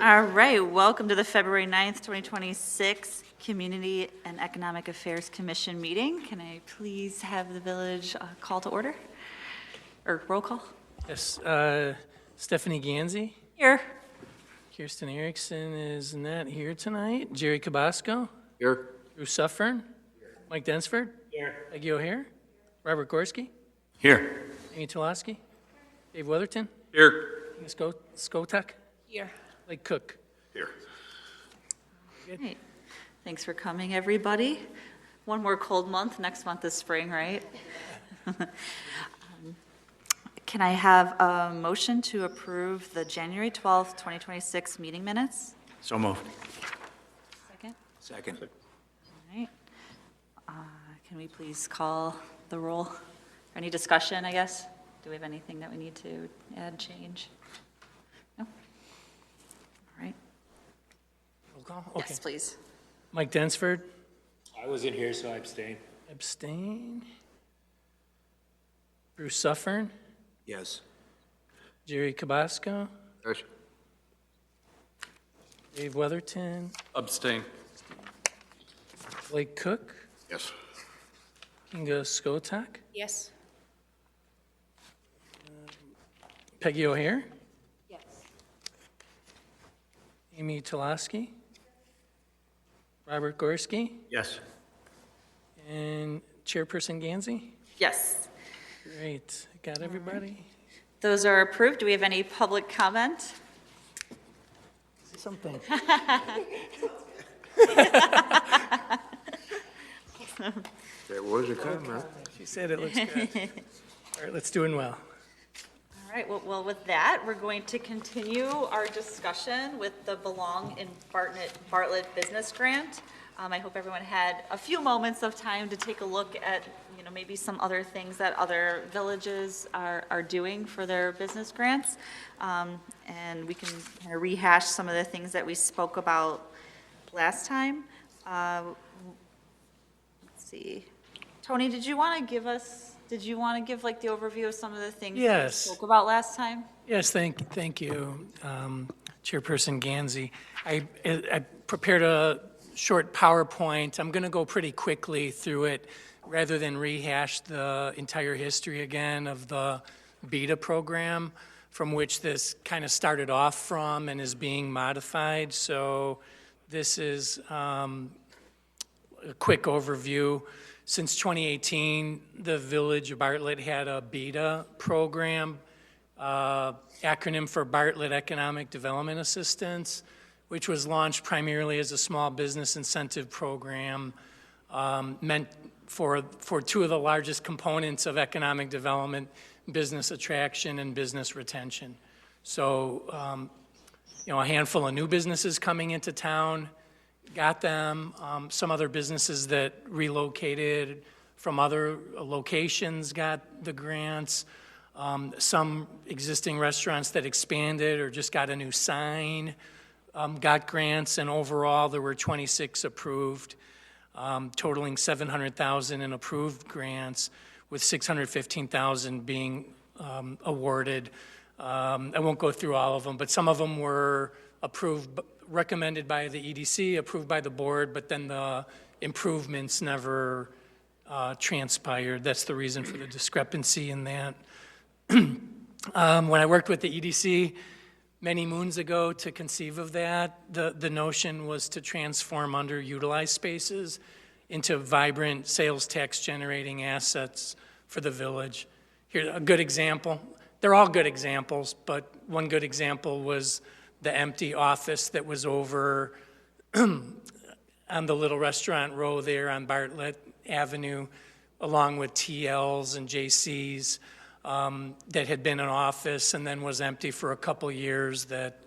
All right, welcome to the February 9th, 2026 Community and Economic Affairs Commission meeting. Can I please have the village call to order? Or roll call? Yes, Stephanie Ganzi. Here. Kirsten Erickson is not here tonight. Jerry Cabasco. Here. Drew Suffern. Mike Densford. Here. Peggy O'Hare. Robert Gorski. Here. Amy Tulaski. Dave Weatherton. Here. Skotek. Here. Lake Cook. Here. Great. Thanks for coming, everybody. One more cold month. Next month is spring, right? Can I have a motion to approve the January 12th, 2026 meeting minutes? So moved. Second? Second. All right. Can we please call the roll? Any discussion, I guess? Do we have anything that we need to add, change? No? All right. Roll call? Okay. Yes, please. Mike Densford. I wasn't here, so I abstain. Abstain. Bruce Suffern. Yes. Jerry Cabasco. Yes. Dave Weatherton. Abstain. Lake Cook. Yes. Kinga Skotek. Yes. Peggy O'Hare. Yes. Amy Tulaski. Robert Gorski. Yes. And Chairperson Ganzi. Yes. Great. Got everybody? Those are approved. Do we have any public comment? Something. There was a comment. She said it looks good. All right, let's doing well. All right, well, with that, we're going to continue our discussion with the Belong in Bartlett Business Grant. I hope everyone had a few moments of time to take a look at, maybe some other things that other villages are doing for their business grants. And we can kind of rehash some of the things that we spoke about last time. Let's see. Tony, did you want to give like the overview of some of the things that we Yes. spoke about last time? Yes, thank you, Chairperson Ganzi. I prepared a short PowerPoint. I'm going to go pretty quickly through it rather than rehash the entire history again of the beta program from which this kind of started off from and is being modified. So this is a quick overview. Since 2018, the Village of Bartlett had a beta program, acronym for Bartlett Economic Development Assistance, which was launched primarily as a small business incentive program meant for two of the largest components of economic development, business attraction and business retention. So, a handful of new businesses coming into town, got them. Some other businesses that relocated from other locations got the grants. Some existing restaurants that expanded or just got a new sign got grants, and overall there were 26 approved, totaling $700,000 in approved grants, with $615,000 being awarded. I won't go through all of them, but some of them were approved, recommended by the EDC, approved by the board, but then the improvements never transpired. That's the reason for the discrepancy in that. When I worked with the EDC many moons ago to conceive of that, the notion was to transform underutilized spaces into vibrant sales tax generating assets for the village. Here's a good example. They're all good examples, but one good example was the empty office that was over on the little restaurant row there on Bartlett Avenue, along with TL's and JC's, that had been an office and then was empty for a couple years, that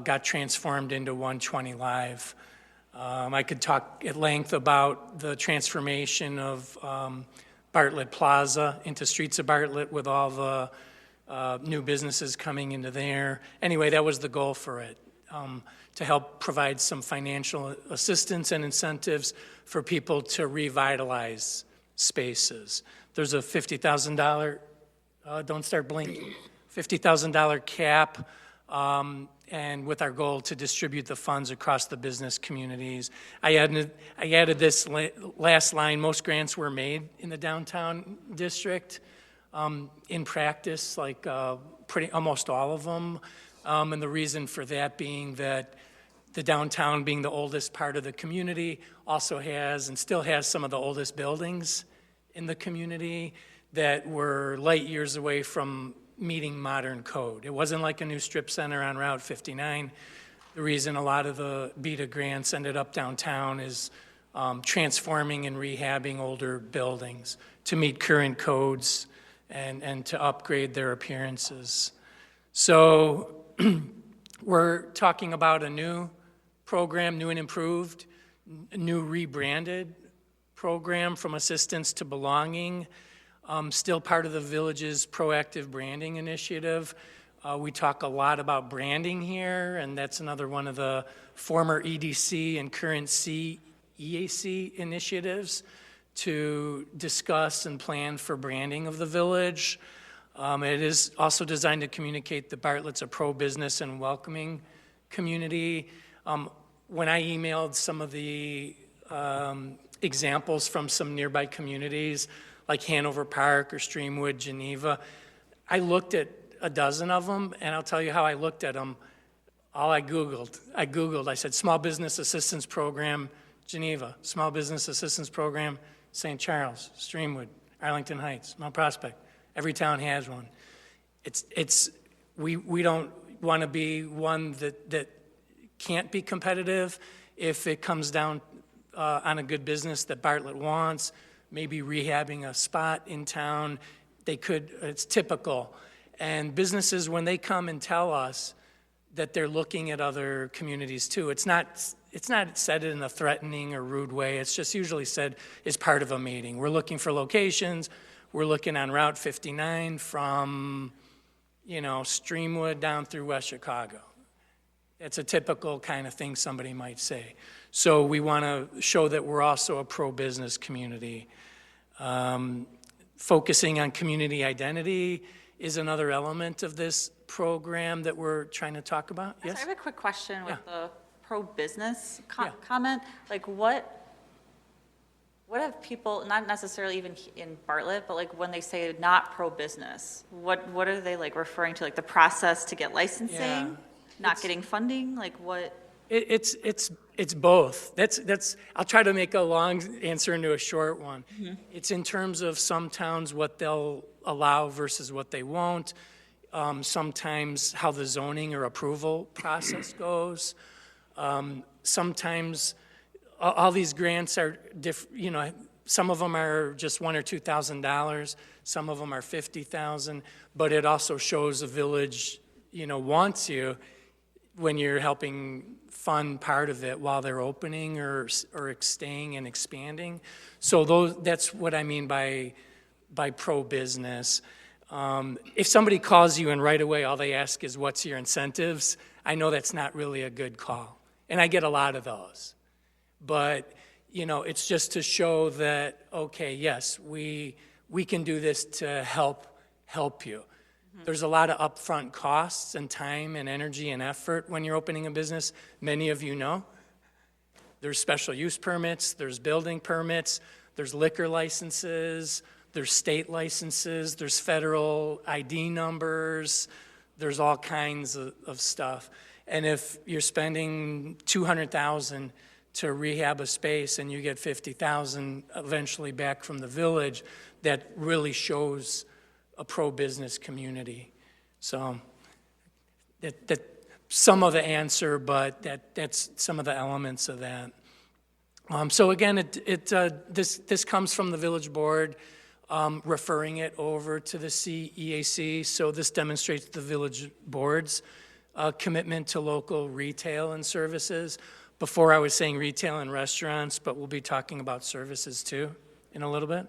got transformed into 120 Live. I could talk at length about the transformation of Bartlett Plaza into Streets of Bartlett with all the new businesses coming into there. Anyway, that was the goal for it, to help provide some financial assistance and incentives for people to revitalize spaces. There's a $50,000, don't start blinking, $50,000 cap and with our goal to distribute the funds across the business communities. I added this last line: most grants were made in the downtown district. In practice, like almost all of them, and the reason for that being that the downtown, being the oldest part of the community, also has and still has some of the oldest buildings in the community that were light years away from meeting modern code. It wasn't like a new strip center on Route 59. The reason a lot of the BETA grants ended up downtown is transforming and rehabbing older buildings to meet current codes and to upgrade their appearances. So we're talking about a new program, new and improved, new rebranded program from assistance to belonging, still part of the village's proactive branding initiative. We talk a lot about branding here, and that's another one of the former EDC and current CEAC initiatives to discuss and plan for branding of the village. It is also designed to communicate that Bartlett's a pro-business and welcoming community. When I emailed some of the examples from some nearby communities, like Hanover Park or Streamwood, Geneva, I looked at a dozen of them, and I'll tell you how I looked at them. I Googled, I said, Small Business Assistance Program, Geneva, Small Business Assistance Program, St. Charles, Streamwood, Arlington Heights, Mount Prospect. Every town has one. We don't want to be one that can't be competitive if it comes down on a good business that Bartlett wants, maybe rehabbing a spot in town. It's typical. And businesses, when they come and tell us that they're looking at other communities too, it's not said in a threatening or rude way. It's just usually said as part of a meeting. We're looking for locations. We're looking on Route 59 from, Streamwood down through West Chicago. It's a typical kind of thing somebody might say. So we want to show that we're also a pro-business community. Focusing on community identity is another element of this program that we're trying to talk about. Yes? I have a quick question with the pro-business Yeah. comment. Like what have people, not necessarily even in Bartlett, but like when they say not pro-business, what are they like referring to? Like the process to get licensing? Yeah. Not getting funding? Like what? It's both. I'll try to make a long answer into a short one. Mm-hmm. It's in terms of some towns what they'll allow versus what they won't. Sometimes how the zoning or approval process goes. Sometimes all these grants are some of them are just $1,000 or $2,000. Some of them are $50,000. But it also shows the village, wants you when you're helping fund part of it while they're opening or staying and expanding. So that's what I mean by pro-business. If somebody calls you and right away all they ask is, what's your incentives? I know that's not really a good call. And I get a lot of those. But, it's just to show that, okay, yes, we can do this to help you. Mm-hmm. There's a lot of upfront costs and time and energy and effort when you're opening a business. Many of you know. There's special use permits, there's building permits, there's liquor licenses, there's state licenses, there's federal ID numbers, there's all kinds of stuff. And if you're spending $200,000 to rehab a space and you get $50,000 eventually back from the village, that really shows a pro-business community. So that some of the answer, but that's some of the elements of that. So again, this comes from the village board, referring it over to the CEAC. So this demonstrates the village board's commitment to local retail and services. Before I was saying retail and restaurants, but we'll be talking about services too in a little bit.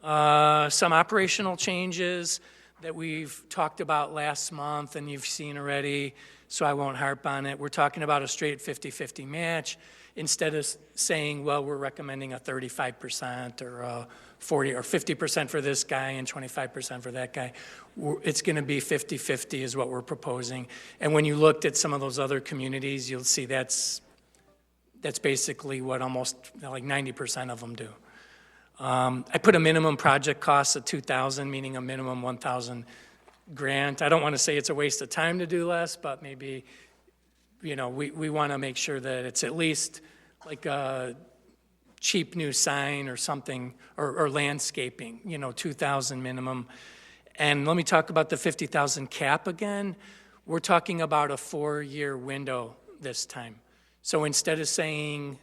Some operational changes that we've talked about last month and you've seen already, so I won't harp on it. We're talking about a straight 50-50 match instead of saying, well, we're recommending a 35% or a 40 or 50% for this guy and 25% for that guy. It's going to be 50-50 is what we're proposing. And when you looked at some of those other communities, you'll see that's basically what almost like 90% of them do. I put a minimum project cost of $2,000, meaning a minimum $1,000 grant. I don't want to say it's a waste of time to do less, but maybe, you know, we want to make sure that it's at least like a cheap new sign or something, or landscaping, you know, 2,000 minimum. And let me talk about the 50,000 cap again. We're talking about a 4-year window this time. So instead of saying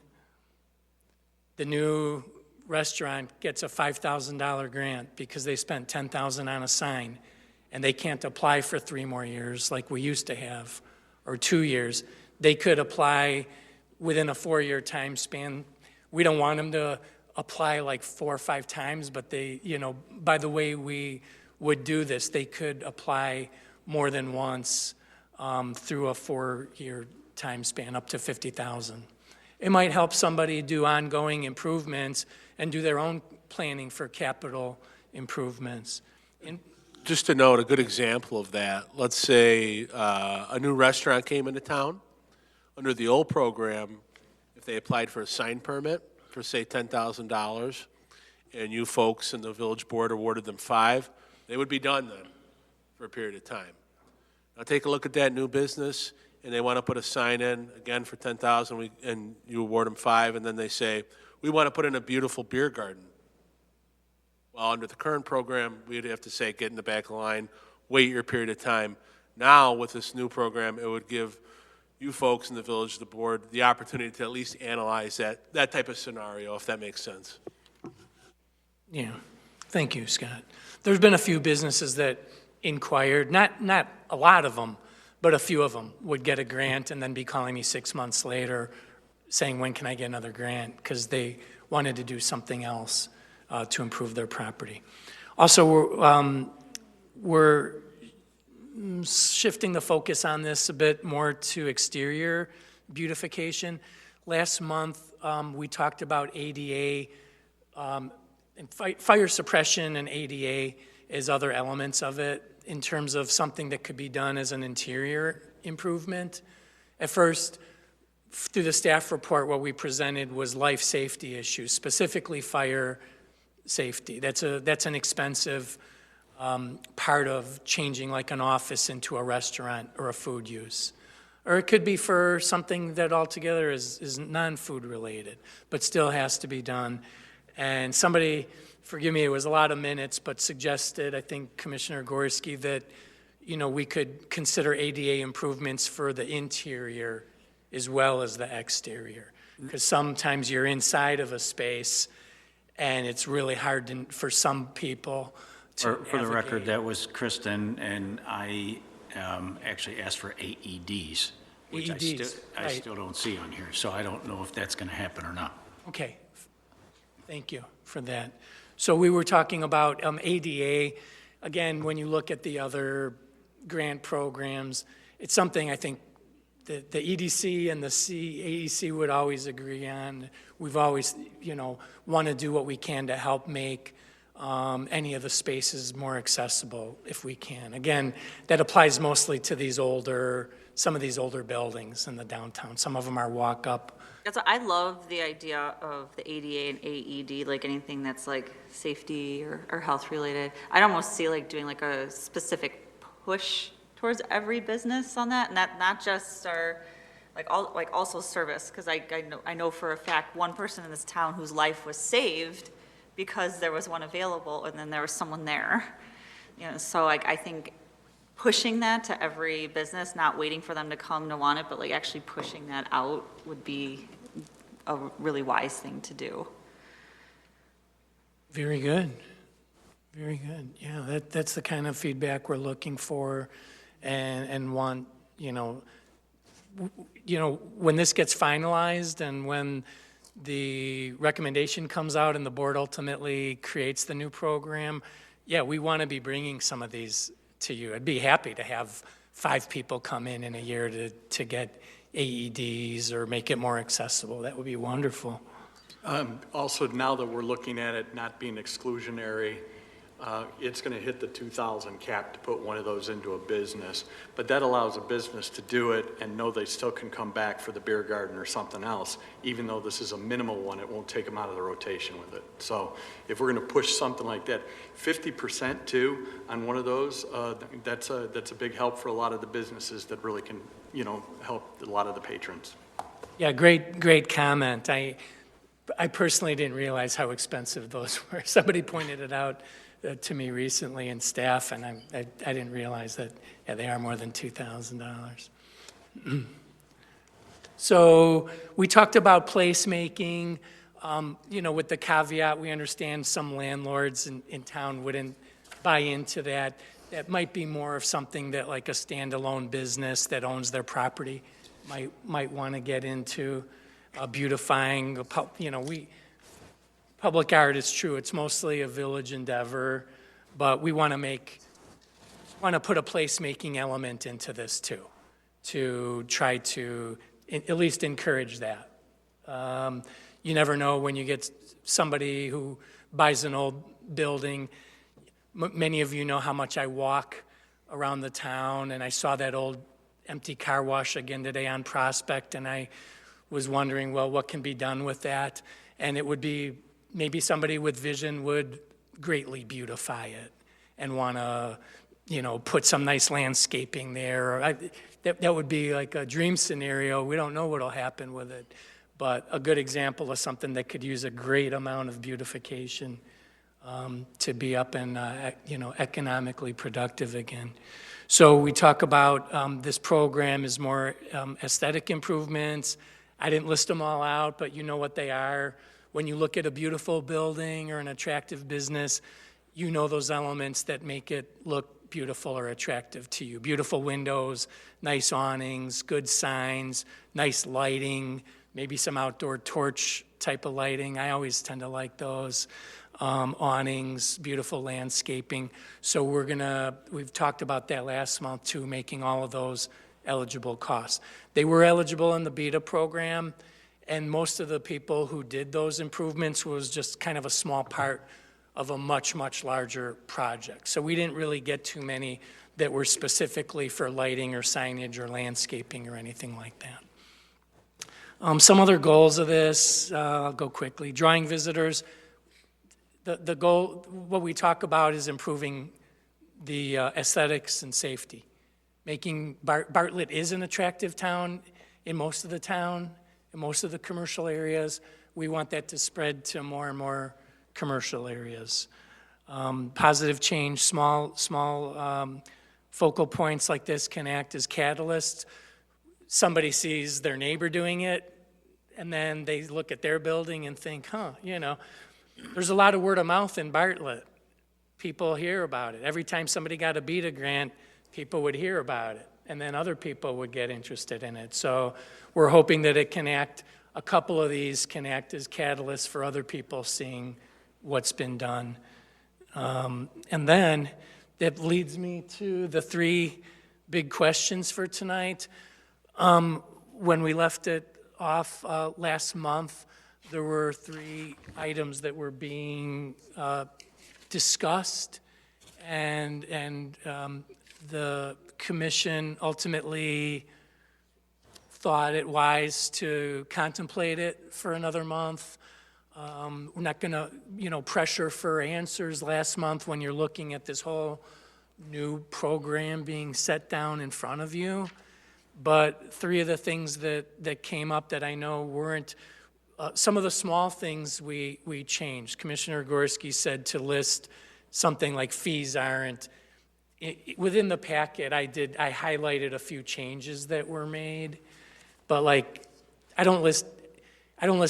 the new restaurant gets a $5,000 grant because they spent $10,000 on a sign and they can't apply for 3 more years like we used to have, or 2 years, they could apply within a 4-year time span. We don't want them to apply like 4 or 5 times, but they, you know, by the way we would do this, they could apply more than once through a 4-year time span, up to 50,000. It might help somebody do ongoing improvements and do their own planning for capital improvements. Just to note, a good example of that, let's say a new restaurant came into town. Under the old program, if they applied for a sign permit for, say, $10,000, and you folks in the village board awarded them 5, they would be done then for a period of time. Now take a look at that new business, and they want to put a sign in, again, for $10,000, and you award them 5, and then they say, we want to put in a beautiful beer garden. Well, under the current program, we'd have to say, get in the back of the line, wait your period of time. Now, with this new program, it would give you folks in the village, the board, the opportunity to at least analyze that type of scenario, if that makes sense. Yeah, thank you, Scott. There's been a few businesses that inquired, not a lot of them, but a few of them would get a grant and then be calling me 6 months later saying, when can I get another grant? Because they wanted to do something else to improve their property. Also, we're shifting the focus on this a bit more to exterior beautification. Last month, we talked about ADA, and fire suppression and ADA as other elements of it in terms of something that could be done as an interior improvement. At first, through the staff report, what we presented was life safety issues, specifically fire safety. That's an expensive part of changing like an office into a restaurant or a food use. Or it could be for something that altogether is non-food related, but still has to be done. And somebody, forgive me, it was a lot of minutes, but suggested, I think Commissioner Gorski, that, you know, we could consider ADA improvements for the interior as well as the exterior. Because sometimes you're inside of a space and it's really hard for some people to For the record, navigate. that was Kristen, and I actually asked for AEDs, which AEDs, I right. still don't see on here, so I don't know if that's going to happen or not. Okay, thank you for that. So we were talking about ADA. Again, when you look at the other grant programs, it's something I think that the EDC and the AEC would always agree on. We've always, you know, want to do what we can to help make any of the spaces more accessible if we can. Again, that applies mostly to some of these older buildings in the downtown. Some of them are walk-up. I love the idea of the ADA and AED, like anything that's like safety or health related. I'd almost see like doing like a specific push towards every business on that, and not just our, also service, because I know for a fact one person in this town whose life was saved because there was one available and then there was someone there. You know, so like I think pushing that to every business, not waiting for them to come to want it, but like actually pushing that out would be a really wise thing to do. Very good. Very good. Yeah, that's the kind of feedback we're looking for and want, you know, when this gets finalized and when the recommendation comes out and the board ultimately creates the new program, yeah, we want to be bringing some of these to you. I'd be happy to have 5 people come in a year to get AEDs or make it more accessible. That would be wonderful. Also, now that we're looking at it not being exclusionary, it's going to hit the 2,000 cap to put one of those into a business. But that allows a business to do it and know they still can come back for the beer garden or something else. Even though this is a minimal one, it won't take them out of the rotation with it. So if we're going to push something like that, 50% too on one of those, that's a big help for a lot of the businesses that really can, help a lot of the patrons. Yeah, great comment. I personally didn't realize how expensive those were. Somebody pointed it out to me recently in staff, and I didn't realize that, yeah, they are more than $2,000. So we talked about placemaking, with the caveat, we understand some landlords in town wouldn't buy into that. That might be more of something that like a standalone business that owns their property might want to get into. Beautifying, public art is true, it's mostly a village endeavor, but we want to put a placemaking element into this too, to try to at least encourage that. You never know when you get somebody who buys an old building. Many of you know how much I walk around the town, and I saw that old empty car wash again today on Prospect, and I was wondering, well, what can be done with that? And it would be, maybe somebody with vision would greatly beautify it and want to, put some nice landscaping there. That would be like a dream scenario. We don't know what will happen with it, but a good example of something that could use a great amount of beautification to be up and, economically productive again. So we talk about this program is more aesthetic improvements. I didn't list them all out, but you know what they are. When you look at a beautiful building or an attractive business, you know those elements that make it look beautiful or attractive to you. Beautiful windows, nice awnings, good signs, nice lighting, maybe some outdoor torch type of lighting. I always tend to like those. Awnings, beautiful landscaping. So we've talked about that last month too, making all of those eligible costs. They were eligible in the BETA program, and most of the people who did those improvements was just kind of a small part of a much, much larger project. So we didn't really get too many that were specifically for lighting or signage or landscaping or anything like that. Some other goals of this, I'll go quickly. Drawing visitors. The goal, what we talk about is improving the aesthetics and safety. Making Bartlett is an attractive town in most of the town, in most of the commercial areas. We want that to spread to more and more commercial areas. Positive change, small focal points like this can act as catalysts. Somebody sees their neighbor doing it, and then they look at their building and think, there's a lot of word of mouth in Bartlett. People hear about it. Every time somebody got a BETA grant, people would hear about it, and then other people would get interested in it. So we're hoping that a couple of these can act as catalysts for other people seeing what's been done. And then that leads me to the three big questions for tonight. When we left it off last month, there were three items that were being discussed, and the commission ultimately thought it wise to contemplate it for another month. We're not going to, pressure for answers last month when you're looking at this whole new program being set down in front of you. But three of the things that came up that I know weren't, some of the small things we changed. Commissioner Gorski said to list something like fees aren't. Within the packet, I highlighted a few changes that were made, but I don't list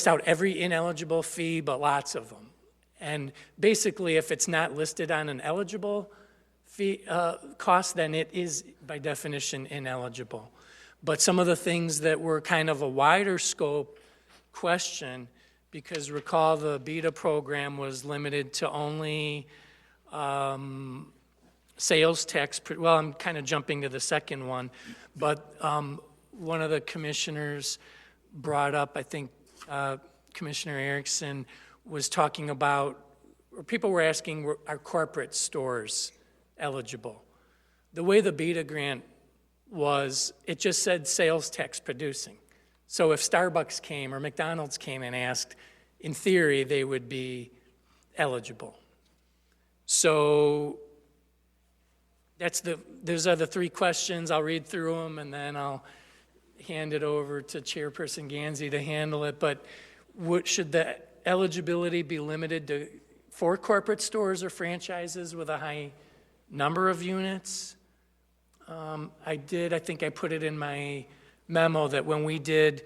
out every ineligible fee, but lots of them. And basically, if it's not listed on an eligible fee cost, then it is by definition ineligible. But some of the things that were kind of a wider scope question, because recall the BETA program was limited to only sales tax, well, I'm kind of jumping to the second one, but one of the commissioners brought up, I think Commissioner Erickson was talking about, or people were asking, are corporate stores eligible? The way the BETA grant was, it just said sales tax producing. So if Starbucks came or McDonald's came and asked, in theory, they would be eligible. So those are the three questions. I'll read through them and then I'll hand it over to Chairperson Gansey to handle it. But should the eligibility be limited to for corporate stores or franchises with a high number of units? I think I put it in my memo that when we did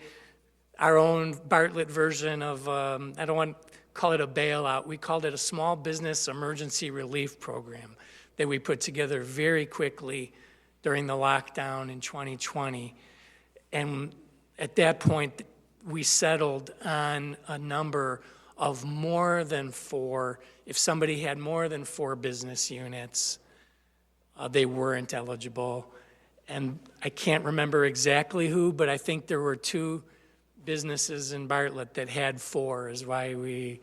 our own Bartlett version of, I don't want to call it a bailout, we called it a small business emergency relief program that we put together very quickly during the lockdown in 2020. And at that point, we settled on a number of more than 4. If somebody had more than 4 business units, they weren't eligible. And I can't remember exactly who, but I think there were 2 businesses in Bartlett that had 4, is why we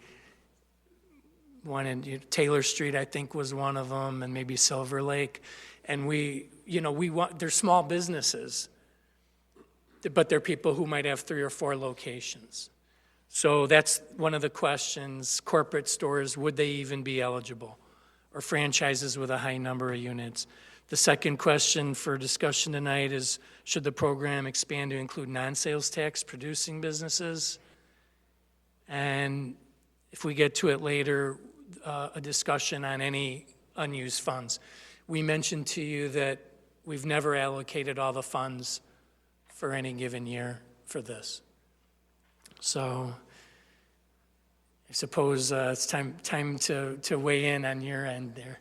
wanted, Taylor Street, I think, was one of them, and maybe Silver Lake. And they're small businesses, but they're people who might have 3 or 4 locations. So that's one of the questions. Corporate stores, would they even be eligible? Or franchises with a high number of units? The second question for discussion tonight is, should the program expand to include non-sales tax producing businesses? And if we get to it later, a discussion on any unused funds. We mentioned to you that we've never allocated all the funds for any given year for this. So I suppose it's time to weigh in on your end there.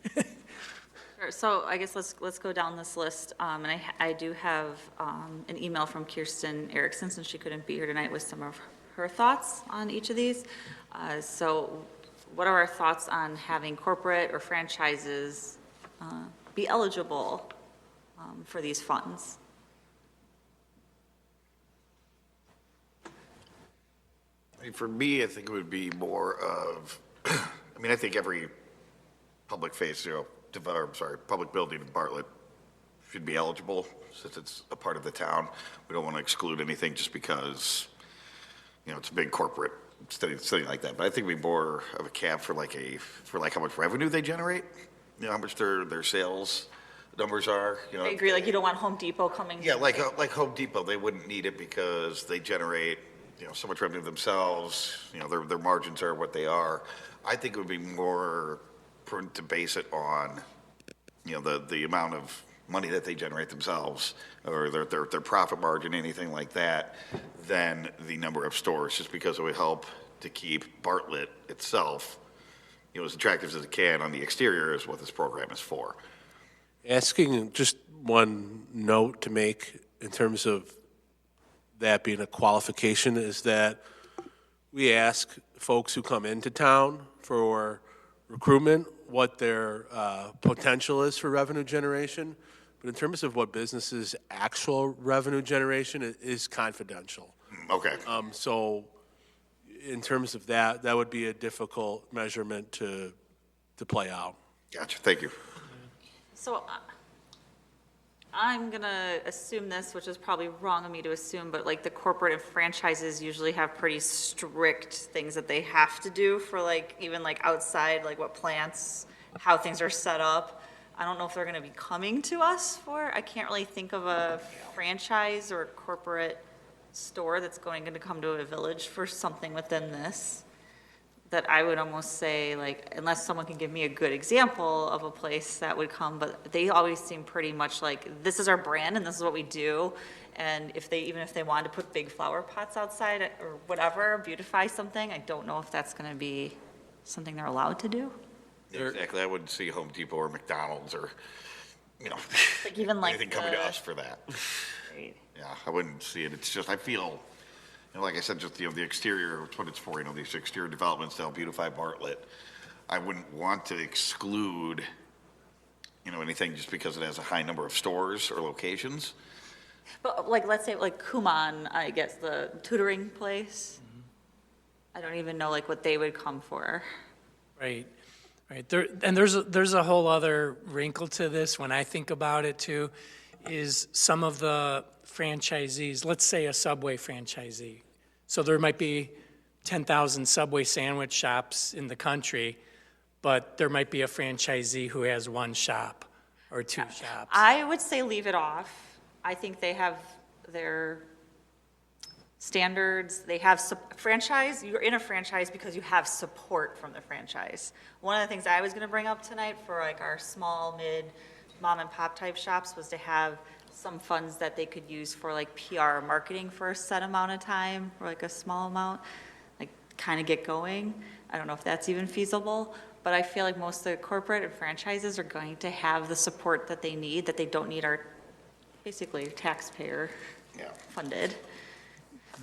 Sure. So I guess let's go down this list. And I do have an email from Kirsten Erickson, since she couldn't be here tonight, with some of her thoughts on each of these. So what are our thoughts on having corporate or franchises be eligible for these funds? I mean, for me, I think it would be more of, I think every public public building in Bartlett should be eligible since it's a part of the town. We don't want to exclude anything just because, it's a big corporate study like that. But I think it'd be more of a cap for how much revenue they generate, how much their sales numbers are. I agree, you don't want Home Depot coming. Yeah, like Home Depot, they wouldn't need it because they generate, so much revenue themselves, their margins are what they are. I think it would be more prudent to base it on, the amount of money that they generate themselves or their profit margin, anything like that, than the number of stores, just because it would help to keep Bartlett itself, as attractive as it can on the exterior is what this program is for. Asking just one note to make in terms of that being a qualification is that we ask folks who come into town for recruitment what their potential is for revenue generation. But in terms of what businesses' actual revenue generation is confidential. Okay. So in terms of that would be a difficult measurement to play out. Gotcha. Thank you. So I'm going to assume this, which is probably wrong of me to assume, but the corporate and franchises usually have pretty strict things that they have to do for even outside, what plants, how things are set up. I don't know if they're going to be coming to us for, I can't really think of a franchise or a corporate store that's going to come to a village for something within this, that I would almost say, unless someone can give me a good example of a place that would come, but they always seem pretty much this is our brand and this is what we do. And even if they wanted to put big flower pots outside or whatever, beautify something, I don't know if that's going to be something they're allowed to do. Exactly. I wouldn't see Home Depot or McDonald's or, even anything coming to us for that. Right. Yeah, I wouldn't see it. It's just, I feel, like I said, just, the exterior, it's what it's for, these exterior developments that'll beautify Bartlett. I wouldn't want to exclude, anything just because it has a high number of stores or locations. But let's say Kumon, I guess, the tutoring place. I don't even know like what they would come for. Right, right. There's a whole other wrinkle to this when I think about it too, is some of the franchisees, let's say a Subway franchisee. So there might be 10,000 Subway sandwich shops in the country, but there might be a franchisee who has one shop or two shops. I would say leave it off. I think they have their standards, they have franchise, you're in a franchise because you have support from the franchise. One of the things I was gonna bring up tonight for like our small, mid, mom and pop type shops was to have some funds that they could use for like PR marketing for a set amount of time, or like a small amount, like kind of get going. I don't know if that's even feasible, but I feel like most of the corporate and franchises are going to have the support that they need, that they don't need our, basically taxpayer funded.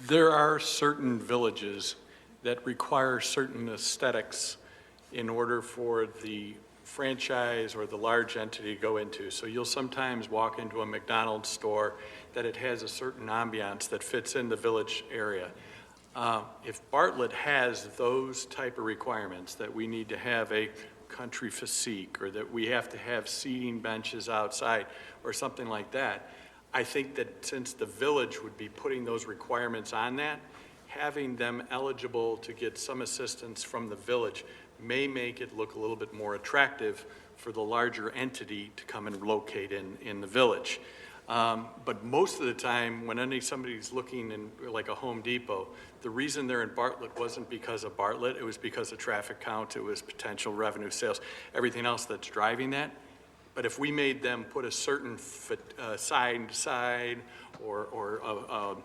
There are certain villages that require certain aesthetics in order for the franchise or the large entity to go into. So you'll sometimes walk into a McDonald's store that it has a certain ambiance that fits in the village area. If Bartlett has those type of requirements, that we need to have a country physique, or that we have to have seating benches outside, or something like that, I think that since the village would be putting those requirements on that, having them eligible to get some assistance from the village may make it look a little bit more attractive for the larger entity to come and locate in the village. But most of the time, when somebody's looking in like a Home Depot, the reason they're in Bartlett wasn't because of Bartlett, it was because of traffic count, it was potential revenue sales, everything else that's driving that. But if we made them put a certain side, or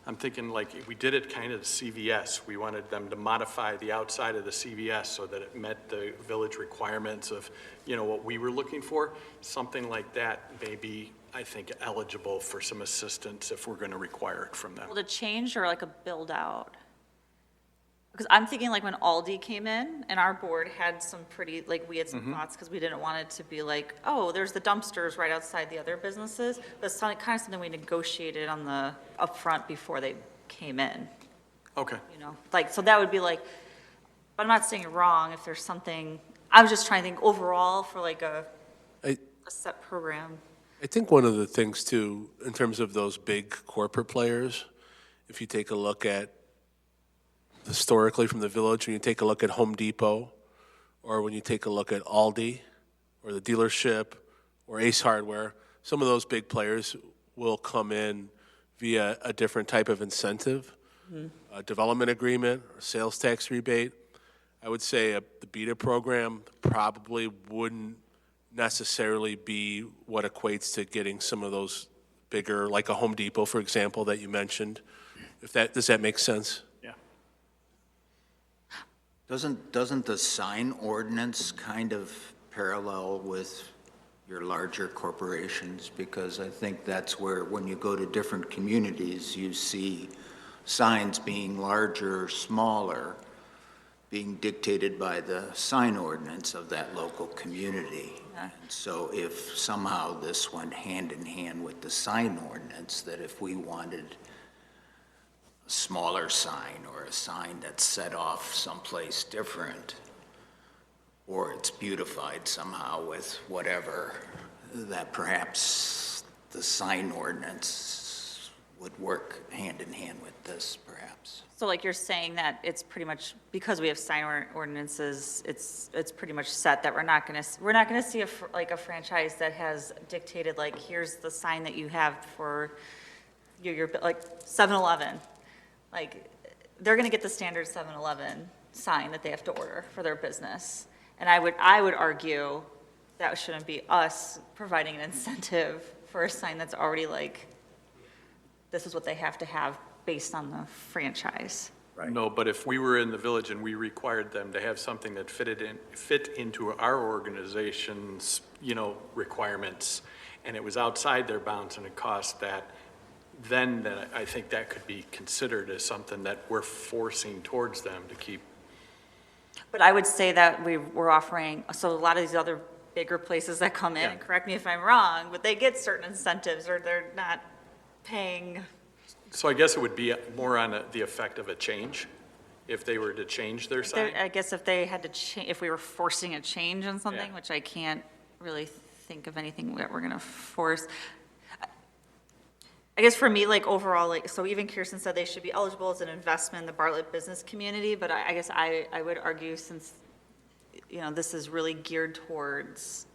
I'm thinking like if we did it kind of the CVS, we wanted them to modify the outside of the CVS so that it met the village requirements of, what we were looking for. Something like that may be, I think, eligible for some assistance if we're going to require it from them. Will it change or like a build out? Because I'm thinking like when Aldi came in and our board had some pretty, like we had some thoughts because we didn't want it to be like, oh, there's the dumpsters right outside the other businesses. But it's kind of something we negotiated on the upfront before they came in, Okay. Like, so that would be like, I'm not saying you're wrong if there's something, I was just trying to think overall for like a set program. I think one of the things too, in terms of those big corporate players, if you take a look at historically from the village, when you take a look at Home Depot, or when you take a look at Aldi, or the dealership, or Ace Hardware, some of those big players will come in via a different type of incentive, a development agreement, or sales tax rebate. I would say the beta program probably wouldn't necessarily be what equates to getting some of those bigger, like a Home Depot, for example, that you mentioned. Does that make sense? Doesn't the sign ordinance kind of parallel with your larger corporations? Because I think that's where, when you go to different communities, you see signs being larger or smaller, being dictated by the sign ordinance of that local community. And so if somehow this went hand in hand with the sign ordinance, that if we wanted a smaller sign or a sign that's set off someplace different, or it's beautified somehow with whatever, that perhaps the sign ordinance would work hand in hand with this, perhaps. So like you're saying that it's pretty much, because we have sign ordinances, it's pretty much set that we're not gonna see like a franchise that has dictated like, here's the sign that you have for your like 7-Eleven. Like, they're gonna get the standard 7-Eleven sign that they have to order for their business. And I would argue that shouldn't be us providing an incentive for a sign that's already like, this is what they have to have based on the franchise. No, but if we were in the village and we required them to have something that fit into our organization's, requirements, and it was outside their bounds and it cost that, then I think that could be considered as something that we're forcing towards them to keep. But I would say that we're offering, so a lot of these other bigger places that come in, and correct me if I'm wrong, but they get certain incentives or they're not paying. So I guess it would be more on the effect of a change. if they were to change their There- sign. I guess if they had to change, if we were forcing a change on something, Yeah. which I can't really think of anything that we're gonna force. I guess for me, like overall, like, so even Kirsten said they should be eligible as an investment in the Bartlett business community, but I guess I would argue since, you know, this is really geared towards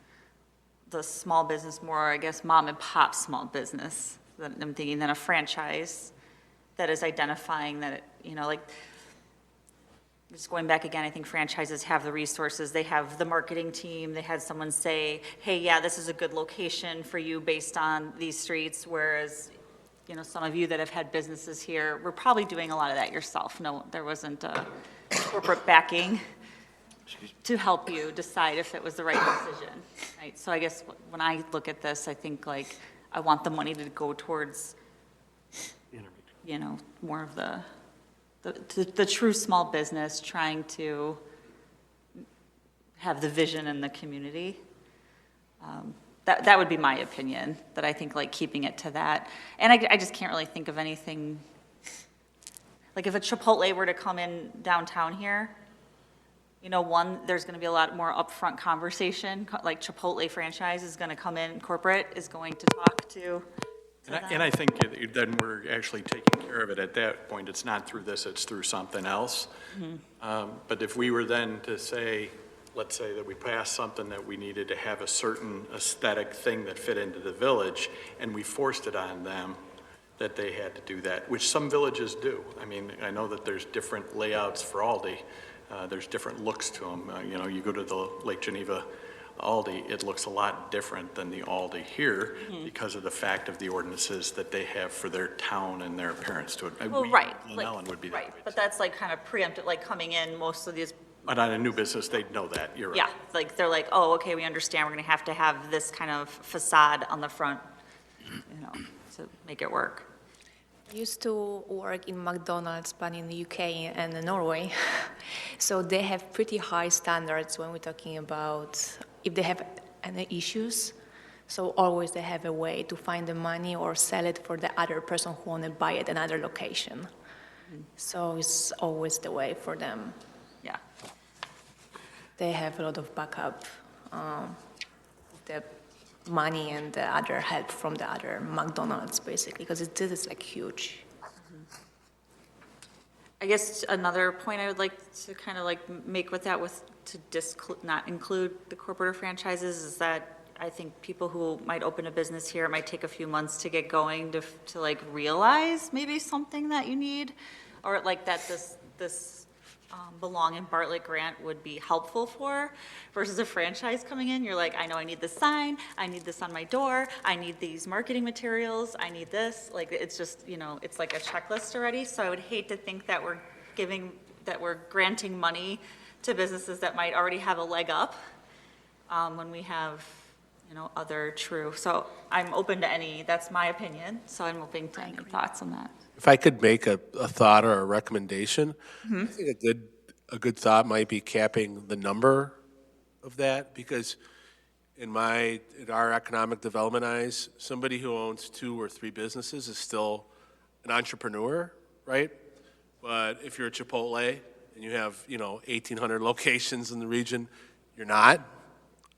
the small business more, I guess, mom and pop small business, that I'm thinking than a franchise that is identifying that, you know, like, just going back again, I think franchises have the resources, they have the marketing team, they had someone say, hey, yeah, this is a good location for you based on these streets, whereas, you know, some of you that have had businesses here, we're probably doing a lot of that yourself. No, there wasn't a corporate backing to help you decide if it was the right decision, right? So I guess when I look at this, I think like, I want the money to go towards, you know, more of the true small business trying to have the vision in the community. That would be my opinion, that I think like keeping it to that. And I just can't really think of anything, like if a Chipotle were to come in downtown here, you know, one, there's gonna be a lot more upfront conversation, like Chipotle franchise is gonna come in, corporate is going to talk to And I think then we're actually taking care of it at that point. It's not through this, it's through something else. But if we were then to say, let's say that we passed something that we needed to have a certain aesthetic thing that fit into the village, and we forced it on them, that they had to do that, which some villages do. I mean, I know that there's different layouts for Aldi. There's different looks to them. You know, you go to the Lake Geneva Aldi, it looks a lot different than the Aldi here because of the fact of the ordinances that they have for their town and their appearance to it. Well, We, right, Glen Ellen would be that right, way, but too. that's like kind of preempted, like coming in, most of these, But on a new business, they'd know that, you're right. yeah, like, they're like, oh, okay, we understand, we're gonna have this kind of facade on the front, you know, to make it work. Used to work in McDonald's, but in the UK and in Norway. So they have pretty high standards when we're talking about if they have any issues. So always they have a way to find the money or sell it for the other person who want to buy it another location. So it's always the way for them. Yeah, They have a lot of backup, the money and the other help from the other McDonald's basically, because this is like huge. I guess another point I would like to kind of like make with that, not include the corporate or franchises, is that I think people who might open a business here, it might take a few months to get going to like realize maybe something that you need, or like that this Belong in Bartlett grant would be helpful for, versus a franchise coming in, you're like, I know I need this sign, I need this on my door, I need these marketing materials, I need this, like, it's just, you know, it's like a checklist already, so I would hate to think that we're granting money to businesses that might already have a leg up, when we have, you know, other true, so I'm open to any, that's my opinion, so I'm open to any thoughts on that. If I could make a thought or a recommendation, I think a good thought might be capping the number of that, because in our economic development eyes, somebody who owns 2 or 3 businesses is still an entrepreneur, right? But if you're a Chipotle and you have, you know, 1,800 locations in the region, you're not.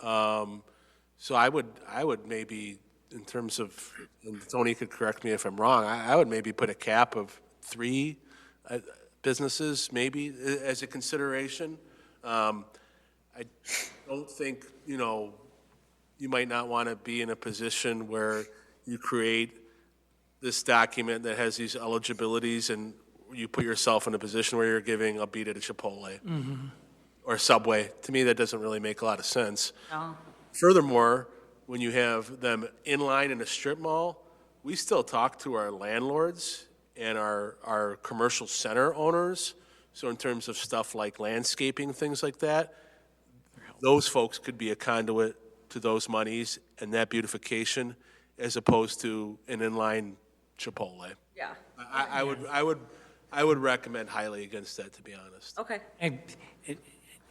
So I would maybe, in terms of, and Tony could correct me if I'm wrong, I would maybe put a cap of 3 businesses maybe as a consideration. I don't think, you know, you might not want to be in a position where you create this document that has these eligibilities and you put yourself in a position where you're giving a beat at a Chipotle or Subway. To me, that doesn't really make a lot of sense. No. Furthermore, when you have them in line in a strip mall, we still talk to our landlords and our commercial center owners. So in terms of stuff like landscaping, things like that, those folks could be a conduit to those monies and that beautification as opposed to an inline Chipotle. Yeah, I would recommend highly against that, to be honest. okay.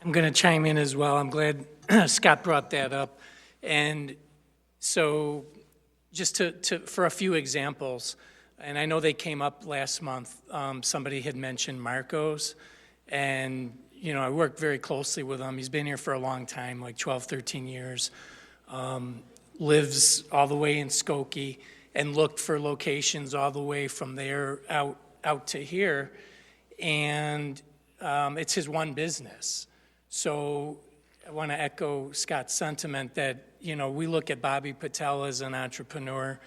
I'm going to chime in as well. I'm glad Scott brought that up. And so just for a few examples, and I know they came up last month, somebody had mentioned Marco's, And, you know, I worked very closely with him. He's been here for a long time, like 12, 13 years. Lives all the way in Skokie and looked for locations all the way from there out to here. And it's his one business. So I want to echo Scott's sentiment that, you know, we look at Bobby Patel as an entrepreneur,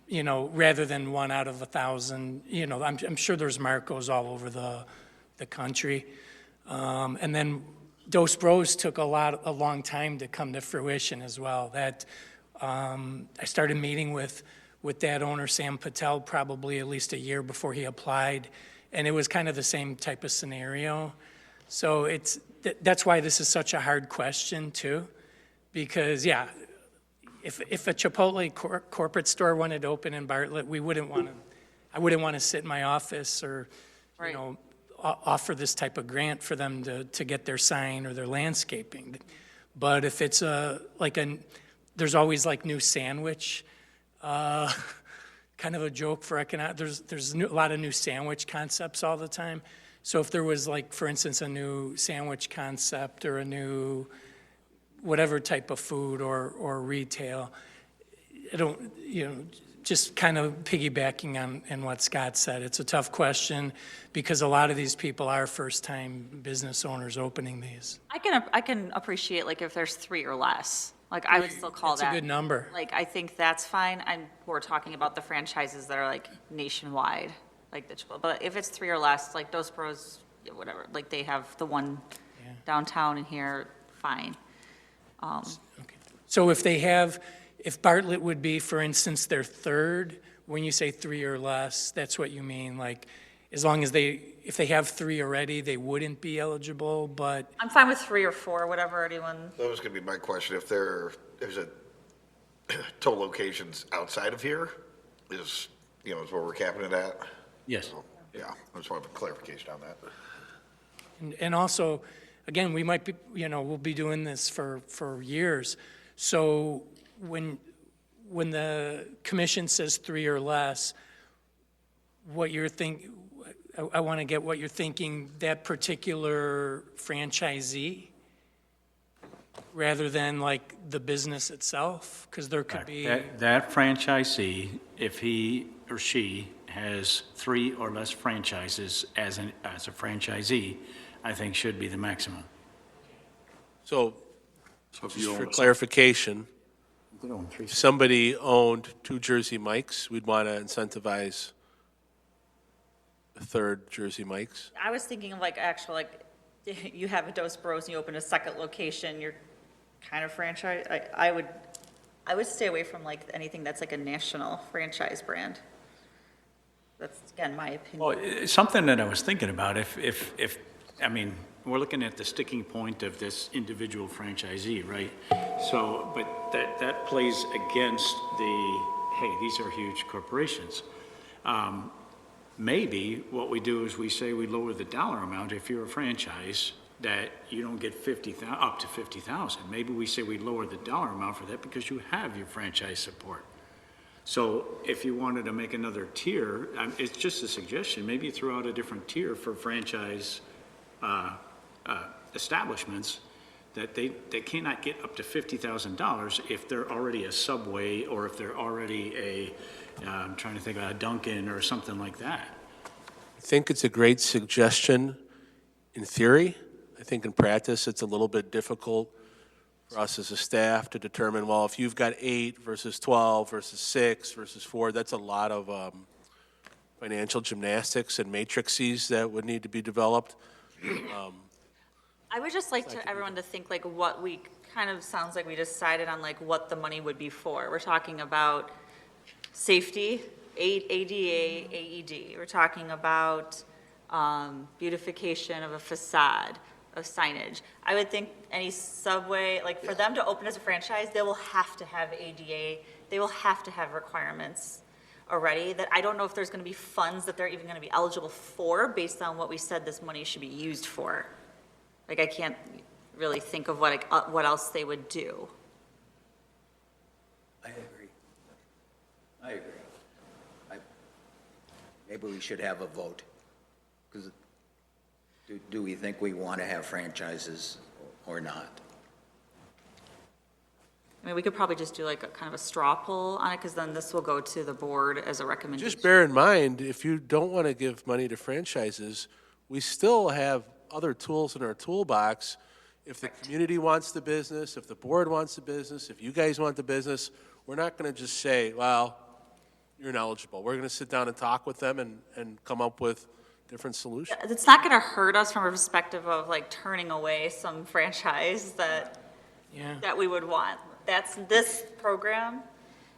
you know, rather than one out of 1,000. You know, I'm sure there's Marcos all over the country. And then Dos Bros took a long time to come to fruition as well. That I started meeting with that owner, Sam Patel, probably at least a year before he applied, and it was kind of the same type of scenario. So that's why this is such a hard question too, because yeah, if a Chipotle corporate store wanted to open in Bartlett, I wouldn't want to sit in my office or, you know, offer this type of grant for them to get their sign or their landscaping. But if it's there's always like new sandwich, kind of a joke for there's a lot of new sandwich concepts all the time. So if there was like, for instance, a new sandwich concept or a new whatever type of food or retail, just kind of piggybacking on what Scott said, it's a tough question because a lot of these people are first-time business owners opening these. I can appreciate like if there's 3 or less. Like I would still call that. That's a good number. Like I think that's fine. And we're talking about the franchises that are like nationwide, like the Chipotle. But if it's 3 or less, like Dos Bros, whatever, like they have the one downtown and here, fine. Okay. So if Bartlett would be, for instance, their third, when you say 3 or less, that's what you mean, like, as long as if they have 3 already, they wouldn't be eligible, but, I'm fine with 3 or 4, whatever anyone. That was going to be my question. If there's a total locations outside of here, is where we're capping it at? Yes. Yeah, I just wanted clarification on that. and also, again, we might be, we'll be doing this for years. So when the commission says 3 or less, I want to get what you're thinking, that particular franchisee, rather than like the business itself, because there could be. That franchisee, if he or she has 3 or less franchises as a franchisee, I think should be the maximum. So, just for clarification, if somebody owned 2 Jersey Mikes, we'd want to incentivize a 3rd Jersey Mikes. I was thinking of like actual, like, you have a Dos Bros and you open a second location, you're kind of franchise. I would stay away from like anything that's like a national franchise brand. That's, again, my opinion. Well, it's something that I was thinking about, I mean, we're looking at the sticking point of this individual franchisee, right? So, but that plays against hey, these are huge corporations. Maybe what we do is we say we lower the dollar amount if you're a franchise that you don't get up to 50,000. Maybe we say we lower the dollar amount for that because you have your franchise support. So if you wanted to make another tier, it's just a suggestion, maybe you throw out a different tier for franchise establishments that they cannot get up to $50,000 if they're already a Subway or if they're already I'm trying to think of a Dunkin' or something like that. I think it's a great suggestion in theory. I think in practice, it's a little bit difficult for us as a staff to determine, well, if you've got 8 versus 12 versus 6 versus 4, that's a lot of financial gymnastics and matrices that would need to be developed. I would just like everyone to think like what we, kind of sounds like we decided on like what the money would be for. We're talking about safety, ADA, AED. We're talking about beautification of a facade, of signage. I would think any Subway, like for them to open as a franchise, they will have to have ADA, they will have to have requirements already that I don't know if there's going to be funds that they're even going to be eligible for based on what we said this money should be used for. Like I can't really think of what else they would do. I agree. Maybe we should have a vote, because Do we think we want to have franchises or not? I mean, we could probably just do like a kind of a straw poll on it, because then this will go to the board as a recommendation. Just bear in mind, if you don't want to give money to franchises, we still have other tools in our toolbox. If the community wants the business, if the board wants the business, if you guys want the business, we're not going to just say, well, you're ineligible. We're going to sit down and talk with them and come up with different solutions. It's not going to hurt us from a perspective of like turning away some franchise that we would want. That's this program.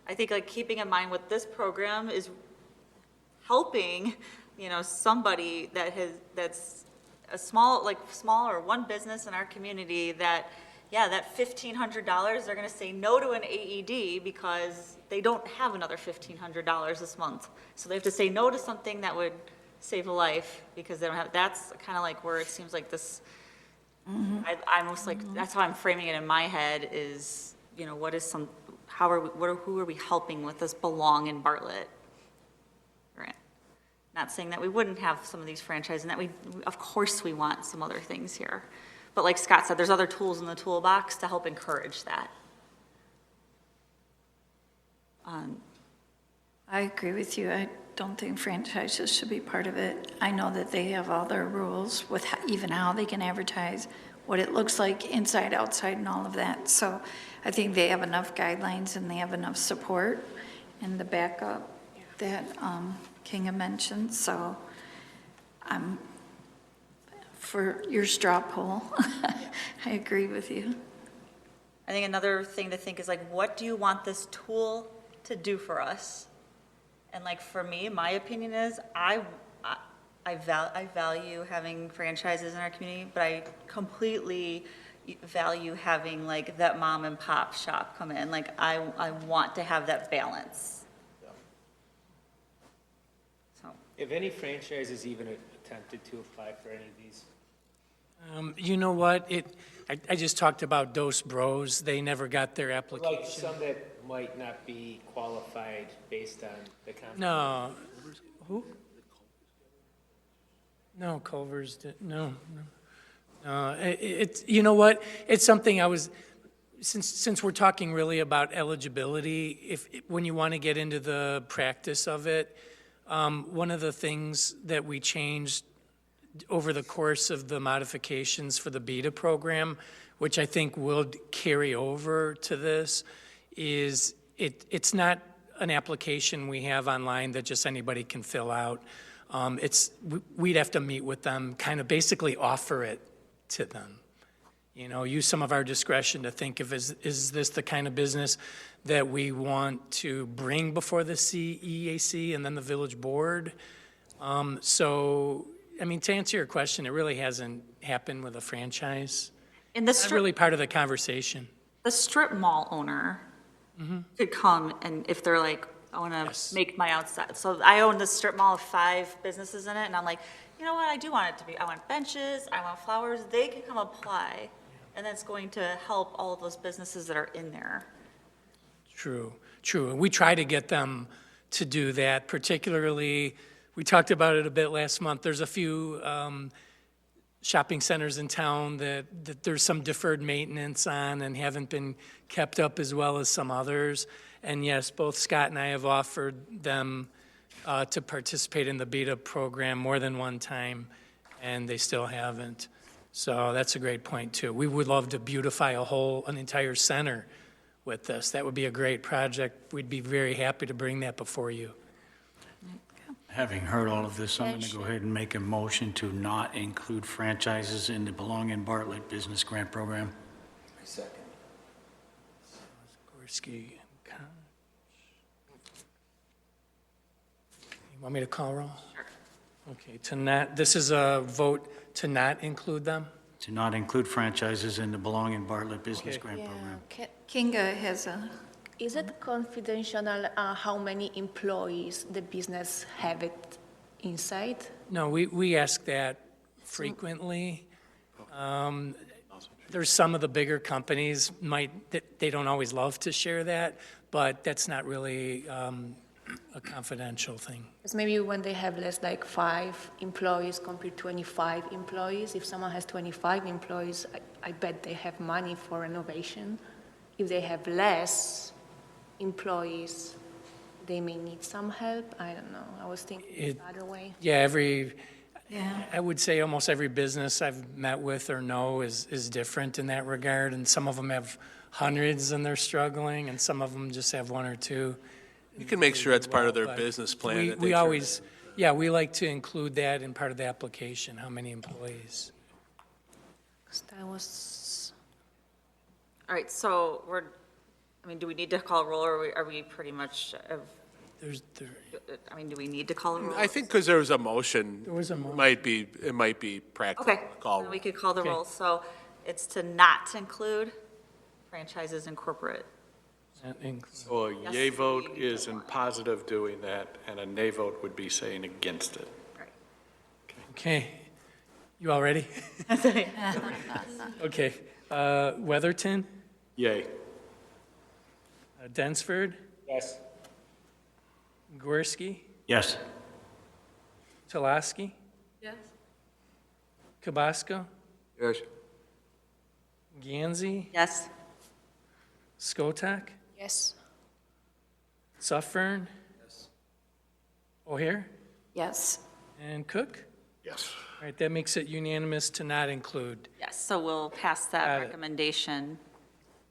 I think like keeping in mind what this program is helping, somebody that's a small or one business in our community that $1,500, they're going to say no to an AED because they don't have another $1,500 this month. So they have to say no to something that would save a life because they don't have, that's kind of like where it seems like this, I almost like, that's how I'm framing it in my head is, what is some, who are we helping with this Belong in Bartlett grant? Not saying that we wouldn't have some of these franchises and that of course we want some other things here. But like Scott said, there's other tools in the toolbox to help encourage that. I agree with you. I don't think franchises should be part of it. I know that they have all their rules with even how they can advertise, what it looks like inside, outside, and all of that. So I think they have enough guidelines and they have enough support and the backup that Kinga mentioned. So I'm for your straw poll. I agree with you. I think another thing to think is like, what do you want this tool to do for us? And like for me, my opinion is I value having franchises in our community, but I completely value having like that mom and pop shop come in. Like I want to have that balance. So. If any franchises even attempted to apply for any of these? You know what? I just talked about Dos Bros. They never got their application. Like some that might not be qualified based on the conflict? No. Who? No, Culver's did, no. It's, you know what? It's something I was, since we're talking really about eligibility, when you want to get into the practice of it, one of the things that we changed over the course of the modifications for the BETA program, which I think will carry over to this, is it's not an application we have online that just anybody can fill out. We'd have to meet with them, kind of basically offer it to them. Use some of our discretion to think of, is this the kind of business that we want to bring before the CEAC and then the village board? To answer your question, it really hasn't happened with a franchise. And the It's not really part of the conversation. The strip mall owner could come and if they're like, I want to make my outside. So I own this strip mall of 5 businesses in it, and I'm like, you know what? I do want it to be. I want benches. I want flowers. They can come apply, and that's going to help all of those businesses that are in there. True. And we try to get them to do that, particularly, we talked about it a bit last month. There's a few shopping centers in town that there's some deferred maintenance on and haven't been kept up as well as some others. And yes, both Scott and I have offered them to participate in the BETA program more than one time, and they still haven't. So that's a great point, too. We would love to beautify an entire center with this. That would be a great project. We'd be very happy to bring that before you. Having heard all of this, I'm going to go ahead and make a motion to not include franchises in the Belong in Bartlett Business Grant Program. I second. Gorski. You want me to call roll? Sure. Okay, this is a vote to not include them? To not include franchises in the Belong in Bartlett Business Grant Program. Kinga has a... Is it confidential how many employees the business have it inside? No, we ask that frequently. There's some of the bigger companies they don't always love to share that, but that's not really a confidential thing. Because maybe when they have less, like 5 employees compared to 25 employees, if someone has 25 employees, I bet they have money for renovation. If they have less employees, they may need some help. I don't know. I was thinking the other way. Yeah, Yeah. I would say almost every business I've met with or know is different in that regard, and some of them have hundreds and they're struggling, and some of them just have 1 or 2. You can make sure that's part of their But business plan. We that they we turn always, yeah, we like to include that in part of the application, how many employees. 'Cause that was, All right, so do we need to call a roll, or are we pretty much, There do we need to call a roll? I think because there was a motion. There was a mo- It might be practical Okay, to call. then we could call the Okay. roll. So it's to not include franchises and corporate. that includes- So a Yes, yay vote we is don't in want. positive doing that, and a nay vote would be saying against it. Right. Okay, you all ready? Okay, Weatherton, Yay. Densford, Yes. Gorski, Yes. Talaski, Yes. Cabasco, Yes. Gansey, Yes. Skotak, yes. Suffern, O'Hare, Yes. and Cook. Yes. All right, that makes it unanimous to not include. Yes, so we'll pass that Got it. recommendation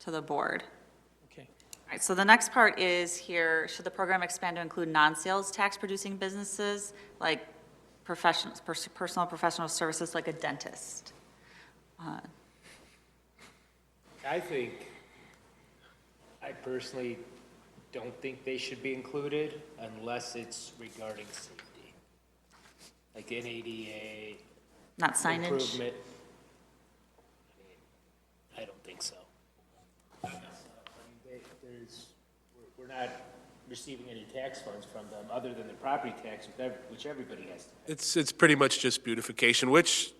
to the board. Okay. All right, so the next part is here, should the program expand to include non-sales tax-producing businesses like personal and professional services like a dentist? I personally don't think they should be included unless it's regarding safety. Like an ADA Not signage? improvement. I don't think so. We're not receiving any tax funds from them, other than the property tax, which everybody has to pay. It's pretty much just beautification, which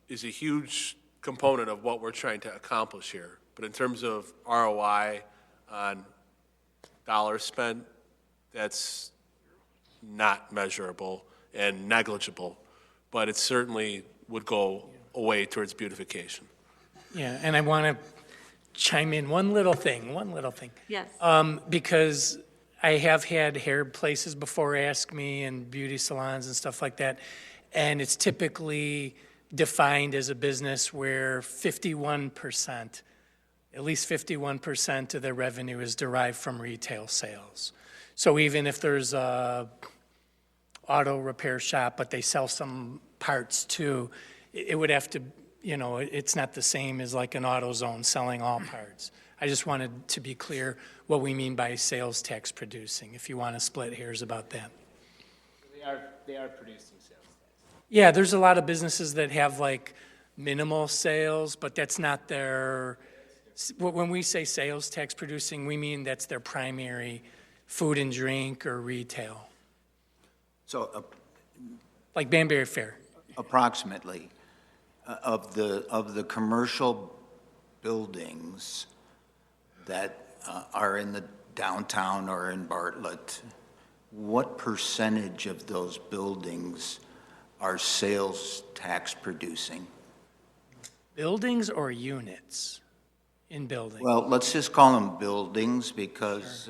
is a huge component of what we're trying to accomplish here. But in terms of ROI on dollars spent, that's not measurable and negligible, but it certainly would go away towards beautification. Yeah, and I want to chime in one little thing. Yes. Because I have had hair places before ask me and beauty salons and stuff like that, and it's typically defined as a business where 51%, at least 51% of their revenue is derived from retail sales. So even if there's a auto repair shop, but they sell some parts too, it would have to, it's not the same as like an AutoZone selling all parts. I just wanted to be clear what we mean by sales tax producing, if you want to split hairs about that. They are producing sales tax. Yeah, there's a lot of businesses that have like minimal sales, but that's not their, when we say sales tax producing, we mean that's their primary food and drink or retail, So like Banbury Fair. approximately, of the commercial buildings that are in the downtown or in Bartlett, what percentage of those buildings are sales tax producing? Buildings or units in buildings? Well, let's just call them buildings because,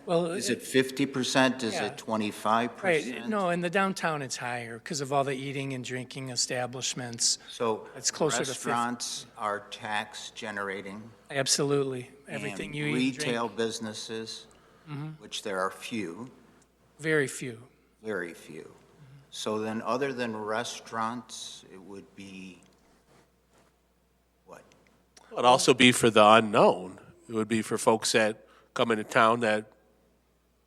Well, is it 50%? Is Yeah. it 25%? Right, no, in the downtown it's higher because of all the eating and drinking establishments. So It's closer to 50. restaurants are tax generating? Absolutely, everything you And eat, retail drink, businesses, which there are few, very few. very few. So then, other than restaurants, it would be, what? It'd also be for the unknown. It would be for folks that come into town that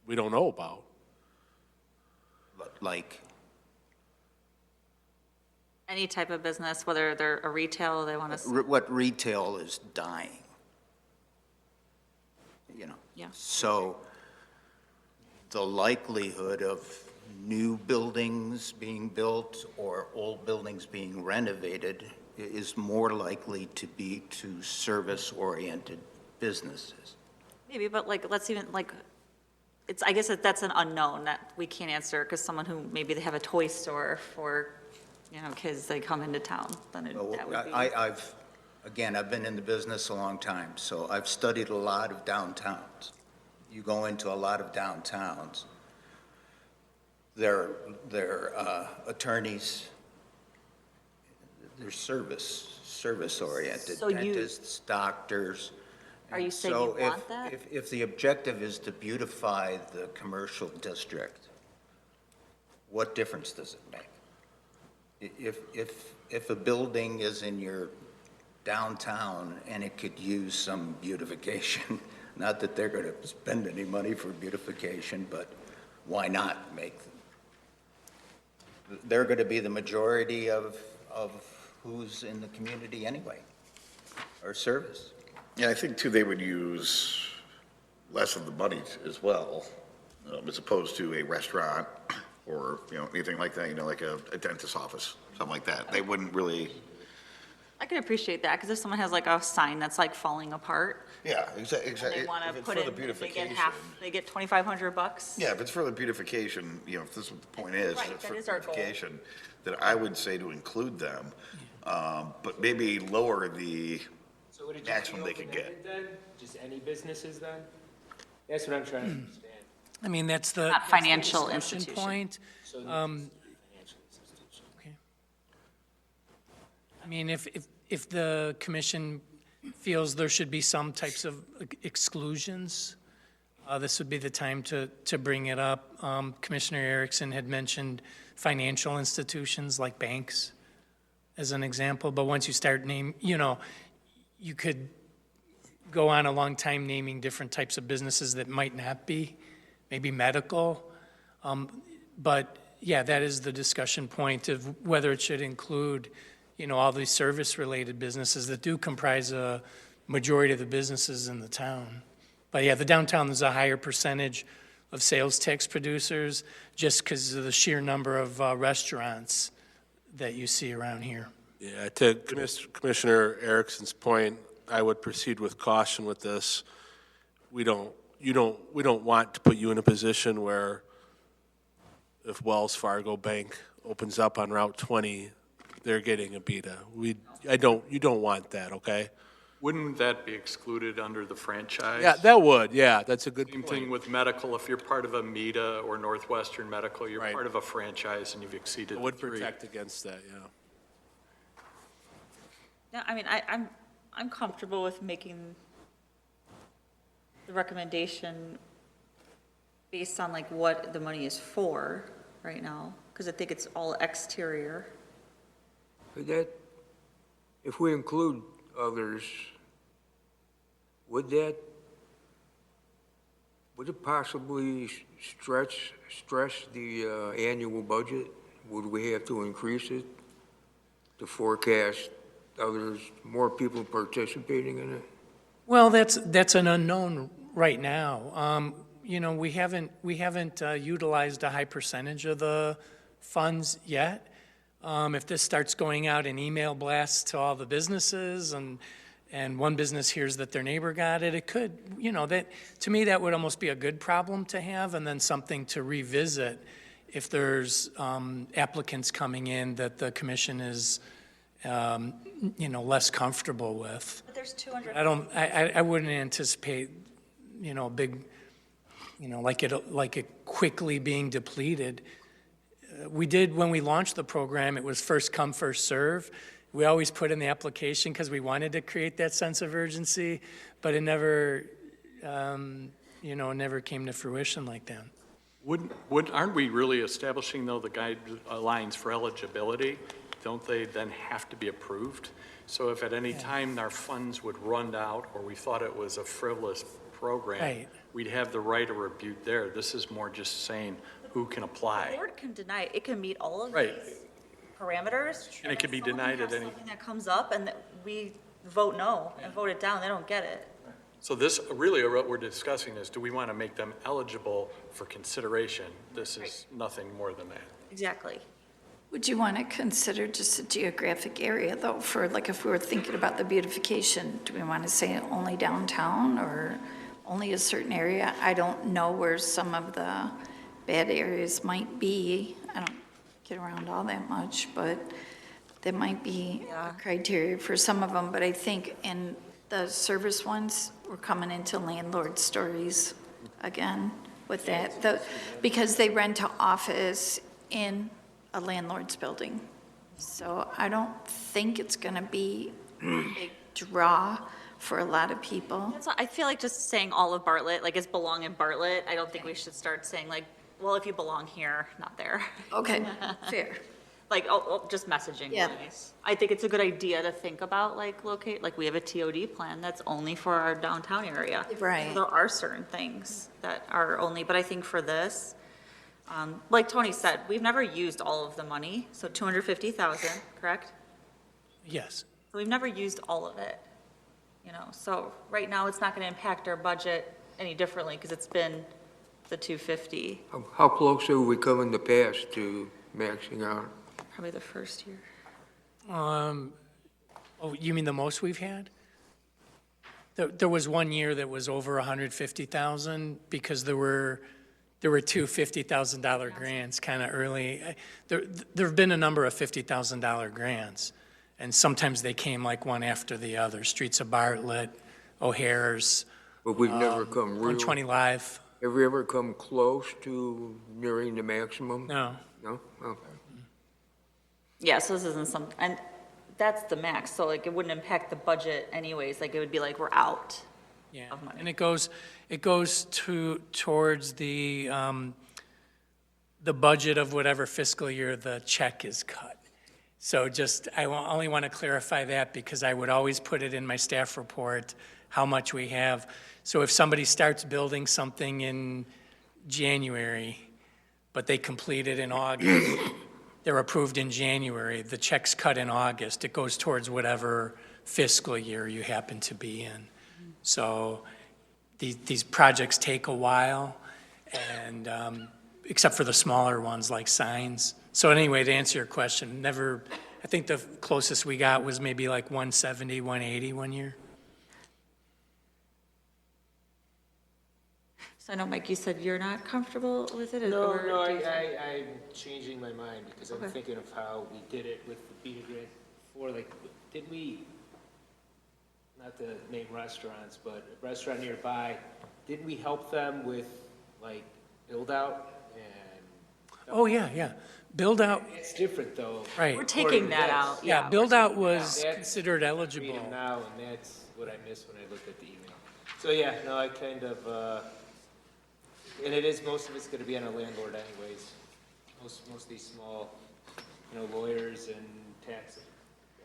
we don't know about. Like, Any type of business, whether they're a retail, they want to, what retail is dying? Yeah. So the likelihood of new buildings being built or old buildings being renovated is more likely to be to service-oriented businesses. maybe, but like, let's even, like, I guess that's an unknown that we can't answer, because someone who, maybe they have a toy store for, kids, they come into town, then that would be. I've been in the business a long time, so I've studied a lot of downtowns. You go into a lot of downtowns, they're attorneys, they're service-oriented, So you- dentists, doctors. Are you And saying you so want that? If the objective is to beautify the commercial district, what difference does it make? If a building is in your downtown and it could use some beautification, not that they're going to spend any money for beautification, but why not make them? They're going to be the majority of who's in the community anyway, or service. Yeah, I think too, they would use less of the money as well, as opposed to a restaurant or, anything like that, like a dentist's office, something like that. They wouldn't really, I can appreciate that, because if someone has like a sign that's like falling apart, yeah, and exactly. they want to put for it, the they get beautification. they get $2,500. Yeah, if it's for the beautification, if this is what the point is, Right, if it's that for is our goal. beautification, then I would say to include them, but maybe lower the So would it just maximum be they could open-ended then? Just any businesses then? That's what I'm trying to understand. I mean, that's the. Not that's the financial discussion institution. Point. So Um, financial institution. Okay. I mean, if the commission feels there should be some types of exclusions, this would be the time to bring it up. Commissioner Erickson had mentioned financial institutions like banks as an example, but once you start you could go on a long time naming different types of businesses that might not be, maybe medical. But yeah, that is the discussion point of whether it should include, all these service-related businesses that do comprise a majority of the businesses in the town. But yeah, the downtown is a higher percentage of sales tax producers just because of the sheer number of restaurants that you see around here. Yeah, to Commissioner Erickson's point, I would proceed with caution with this. We don't want to put you in a position where if Wells Fargo Bank opens up on Route 20, they're getting a beta. You don't want that, okay? Wouldn't that be excluded under the franchise? Yeah, that would, yeah, that's a good Same point. thing with medical, if you're part of a MEDA or Northwestern Medical, you're Right. part of a franchise and you've exceeded It would the 3. protect against that, yeah. Yeah, I mean, I'm comfortable with making the recommendation based on like what the money is for right now, because I think it's all exterior. If we include others, would it possibly stress the annual budget? Would we have to increase it to forecast more people participating in it? Well, that's an unknown right now. We haven't utilized a high percentage of the funds yet. If this starts going out in email blasts to all the businesses and one business hears that their neighbor got it, it could, to me, that would almost be a good problem to have and then something to revisit if there's applicants coming in that the commission is, less comfortable with. But there's 200. I wouldn't anticipate, a big, like it quickly being depleted. We did, when we launched the program, it was first come, first serve. We always put in the application because we wanted to create that sense of urgency, but it never, never came to fruition like that. Aren't we really establishing, though, the guidelines for eligibility? Don't they then have to be approved? So if at any time our funds would run out or we thought it was a frivolous program, Right. we'd have the right of rebuke there. This is more just saying who can The apply. board can deny, it can meet all of Right. these parameters. And it can be then someone denied has at any- Something that comes up and that we vote no and vote it down, they don't get it. So this, really, what we're discussing is, do we want to make them eligible for consideration? This is nothing more than that. Exactly. Would you want to consider just a geographic area, though, for, like, if we were thinking about the beautification, do we want to say only downtown, or only a certain area. I don't know where some of the bad areas might be. I don't get around all that much, but there might be a criteria for some of them. But I think in the service ones, we're coming into landlord stories again with that. Because they rent an office in a landlord's building. So I don't think it's going to be a big draw for a lot of people. So I feel like just saying all of Bartlett, like it's belong in Bartlett, I don't think we should start saying like, well, if you belong here, not there. Okay, fair. Like, just messaging Yeah. wise. I think it's a good idea to think about like like we have a TOD plan that's only for our downtown area. Right. There are certain things that are only, but I think for this, like Tony said, we've never used all of the money, so 250,000, correct? Yes. So we've never used all of it, you know, so right now it's not gonna impact our budget any differently, because it's been the 250, How close have we come in the past to maxing out? probably the first year. Oh, you mean the most we've had? There was one year that was over 150,000 because there were two $50,000 grants kind of early. There have been a number of $50,000 grants, and sometimes they came like one after the other. Streets of Bartlett, O'Hare's, But we've never come real, 120 Live. have we ever come close to nearing the maximum? No. No? Okay. Yeah, so this isn't some, and that's the max, so like it wouldn't impact the budget anyways, like it would be like we're out. Yeah, Of money. and it goes towards the budget of whatever fiscal year the check is cut. So just, only want to clarify that because I would always put it in my staff report, how much we have. So if somebody starts building something in January, but they complete it in August, they're approved in January, the check's cut in August, it goes towards whatever fiscal year you happen to be in. So these projects take a while, and except for the smaller ones like signs. So anyway, to answer your question, I think the closest we got was maybe like 170, 180 one year. So I know, Mike, you said you're not comfortable with it? No, or no, do you think- I'm changing my mind because I'm Okay. thinking of how we did it with the Beta grant before, like, did we, not to name restaurants, but a restaurant nearby, didn't we help them with, like, build out and? Oh, yeah. Build out, It's different though. right. We're taking that According to out, Yeah, yeah. build out was That's considered eligible. Freedom now, and that's what I missed when I looked at the email. So, yeah, no, I kind of, and it is, most of it's gonna be on a landlord anyways. Most of these small, lawyers and tax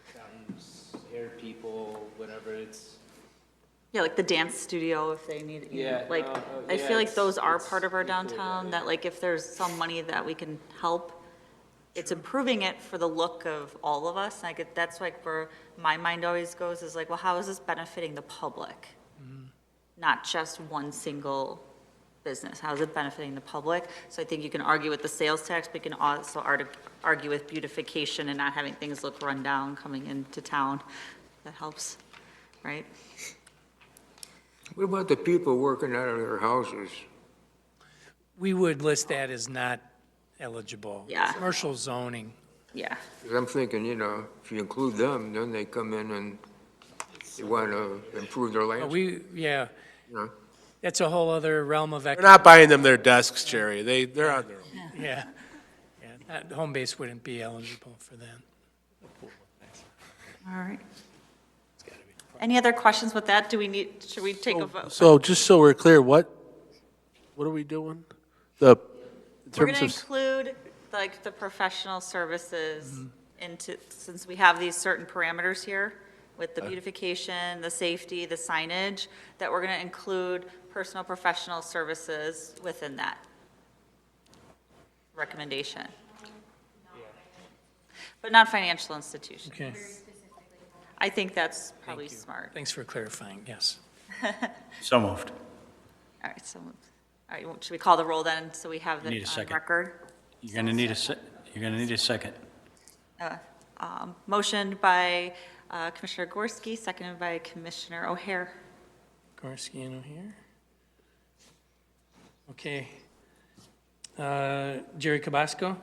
accountants, hair people, whatever, it's, Yeah, like the dance studio if they need, Yeah, like, no, I yeah, feel like those are it's part of our equally that, downtown, yeah. that like if there's some money that we can help, it's improving it for the look of all of us. Like, that's like where my mind always goes is like, well, how is this benefiting the public? Not just one single business. How is it benefiting the public? So I think you can argue with the sales tax, but you can also argue with beautification and not having things look run down coming into town. That helps, right? What about the people working out of their houses? We would list that as not eligible. Yeah. Commercial zoning. Yeah. 'Cause I'm thinking, if you include them, then they come in and they want to improve their But landscape. yeah, you know? that's a whole other realm of, We're not buying them their desks, Jerry. They're on their own. yeah. Home base wouldn't be eligible for that. All right. Any other questions with that? Should we take a vote? So just so we're clear, what are we doing? In We're terms going to of, include like the professional services into, since we have these certain parameters here with the beautification, the safety, the signage, that we're going to include personal professional services within that recommendation. But not financial institutions. Okay, I think that's probably smart. thanks for clarifying, yes. So moved. All right, so, all right, should we call the roll then, so we have Need a the second. record? You're gonna need a second. Motioned by Commissioner Gorski, seconded by Commissioner O'Hare. Gorski and O'Hare. Okay. Jerry Cabasco?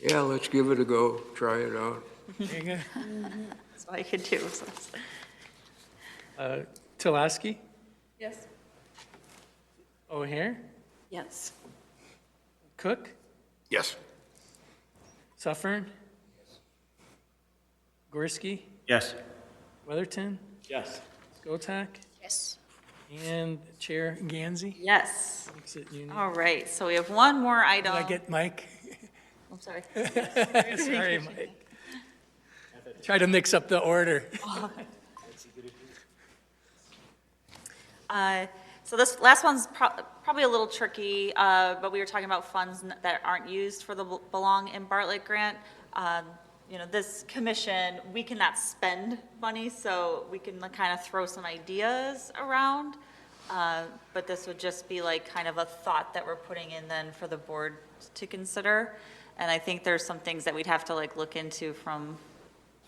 Yeah, let's give it a go, try it out. There you go. That's all I could do. So. Talaski? Yes. O'Hare? Yes. Cook? Yes. Suffern? Gorski? Yes. Weatherton? Yes. Skotak? Yes. And Chair Gansey? Yes. Makes it unanimous. All right, so we have one more Did item. I get Mike? I'm sorry. Sorry, Mike. Try to mix up the order. So this last one's probably a little tricky, but we were talking about funds that aren't used for the Belong in Bartlett grant. You know, this commission, we cannot spend money, so we can kind of throw some ideas around. But this would just be like kind of a thought that we're putting in then for the board to consider. And I think there's some things that we'd have to like look into from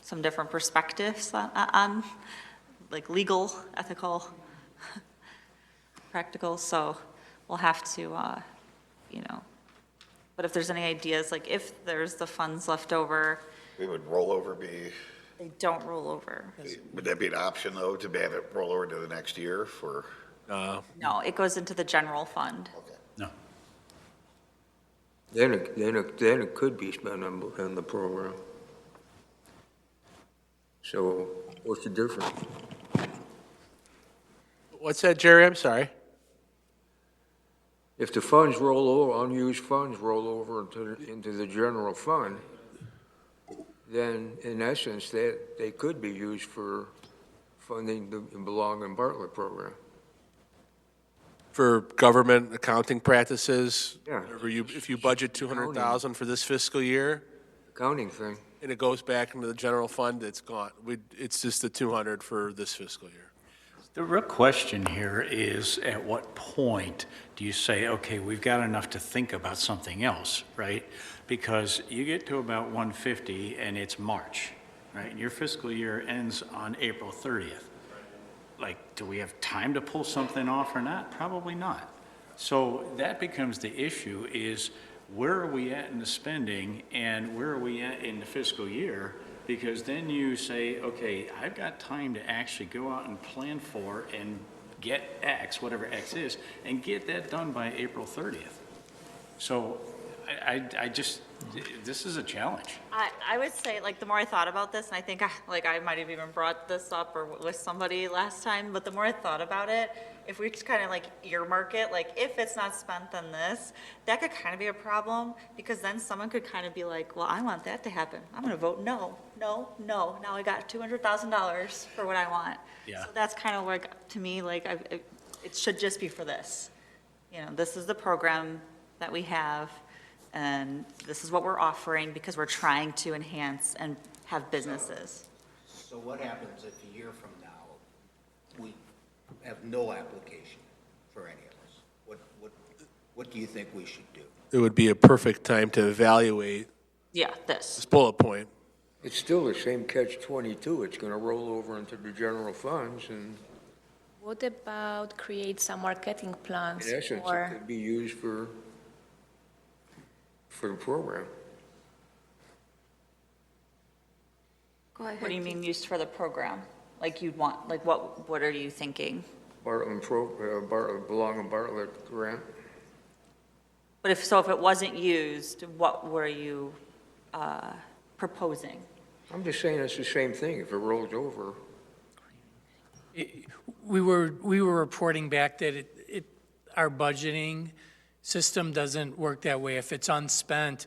some different perspectives on like legal, ethical, practical, so we'll have to, you know, but if there's any ideas, like if there's the funds left over, We would rollover be, they don't roll over. would that be an option though, to have it roll over to the next year for? No, it goes into the general fund. No. Then it could be spent on the program. So what's the difference? What's that, Jerry? I'm sorry. If the funds roll over, unused funds roll over into the general fund, then in essence, they could be used for funding the Belong in Bartlett program. For government accounting practices, Yeah. if you budget 200,000 for this fiscal year, Accounting thing. and it goes back into the general fund, it's gone. It's just the 200 for this fiscal year. The real question here is, at what point do you say, okay, we've got enough to think about something else, right? Because you get to about 150 and it's March, right? And your fiscal year ends on April 30th. Like, do we have time to pull something off or not? Probably not. So that becomes the issue, is where are we at in the spending and where are we at in the fiscal year? Because then you say, okay, I've got time to actually go out and plan for and get X, whatever X is, and get that done by April 30th. So I just, this is a challenge. I would say, like, the more I thought about this, and I think, I might have even brought this up or with somebody last time, but the more I thought about it, if we just kind of like earmark it, like, if it's not spent on this, that could kind of be a problem, because then someone could kind of be like, well, I want that to happen. I'm gonna vote no, no, no. Now I got $200,000 for what I want. Yeah. So that's kind of like, to me, like, it should just be for this. You know, this is the program that we have, and this is what we're offering because we're trying to enhance and have businesses. So what happens if a year from now, we have no application for any of us? What do you think we should do? It would be a perfect time to evaluate Yeah, this. this bullet point. It's still the same catch-22. It's going to roll over into the general funds, and What about create some marketing plans in essence, it or could be used for the program. Go ahead. What do you mean used for the program? Like you'd want, like what are you thinking? Bartlett Belong in Bartlett grant. But if it wasn't used, what were you proposing? I'm just saying it's the same thing. If it rolls over, We were reporting back that our budgeting system doesn't work that way. If it's unspent,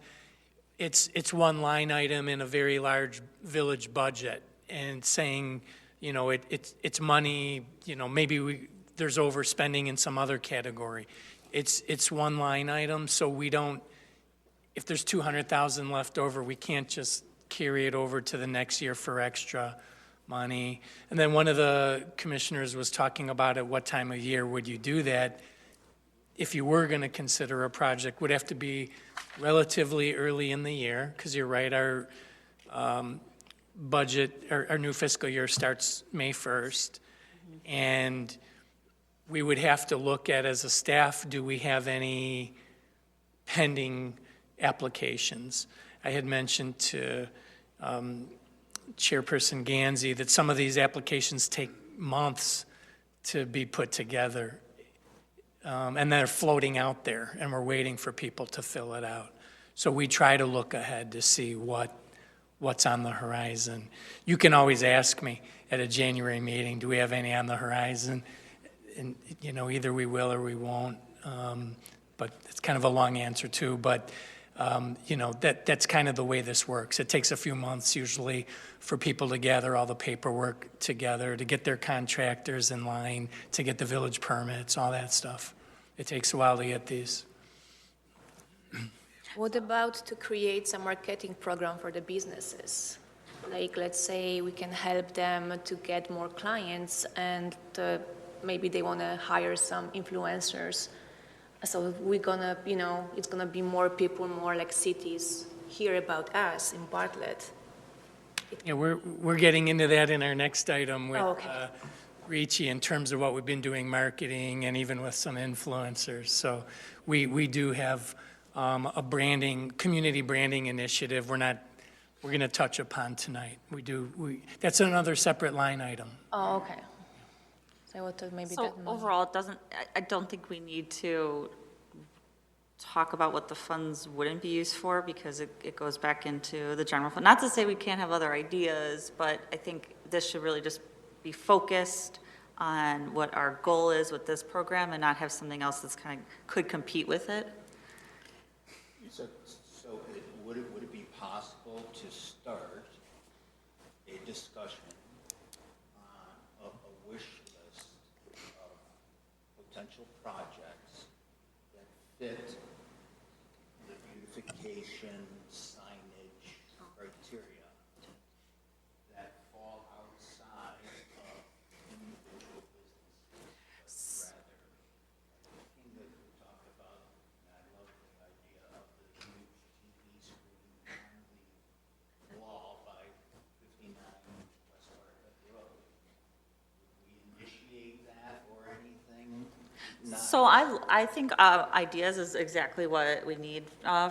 it's one line item in a very large village budget, and saying, you know, it's money, you know, maybe there's overspending in some other category. It's one line item, so we don't, if there's 200,000 left over, we can't just carry it over to the next year for extra money. And then one of the commissioners was talking about at what time of year would you do that? If you were going to consider a project, would have to be relatively early in the year, because you're right, our budget, our new fiscal year starts May 1st. And we would have to look at, as a staff, do we have any pending applications? I had mentioned to Chairperson Gansey that some of these applications take months to be put together. And they're floating out there, and we're waiting for people to fill it out. So we try to look ahead to see what's on the horizon. You can always ask me at a January meeting, do we have any on the horizon? And, you know, either we will or we won't. But it's kind of a long answer too. But, you know, that's kind of the way this works. It takes a few months usually for people to gather all the paperwork together, to get their contractors in line, to get the village permits, all that stuff. It takes a while to get these. What about to create some marketing program for the businesses? Like, let's say we can help them to get more clients and maybe they want to hire some influencers. So we're gonna, you know, it's gonna be more people, more like cities hear about us in Bartlett. Yeah, we're getting into that in our next item with okay. Ricci in terms of what we've been doing marketing and even with some influencers. So we do have a community branding initiative we're going to touch upon tonight. That's another separate line item. Oh, okay. So I thought maybe So that. overall, I don't think we need to talk about what the funds wouldn't be used for, because it goes back into the general fund. Not to say we can't have other ideas, but I think this should really just be focused on what our goal is with this program and not have something else that's kind of could compete with it. So would it be possible to start a discussion on a wish list of potential projects that fit the beautification signage criteria that fall outside of individual businesses, but rather everything that we talk about, and I love the idea of the huge TV screen on the wall by 59 West Bartlett Road. Would we initiate that or anything? Not- So I think ideas is exactly what we need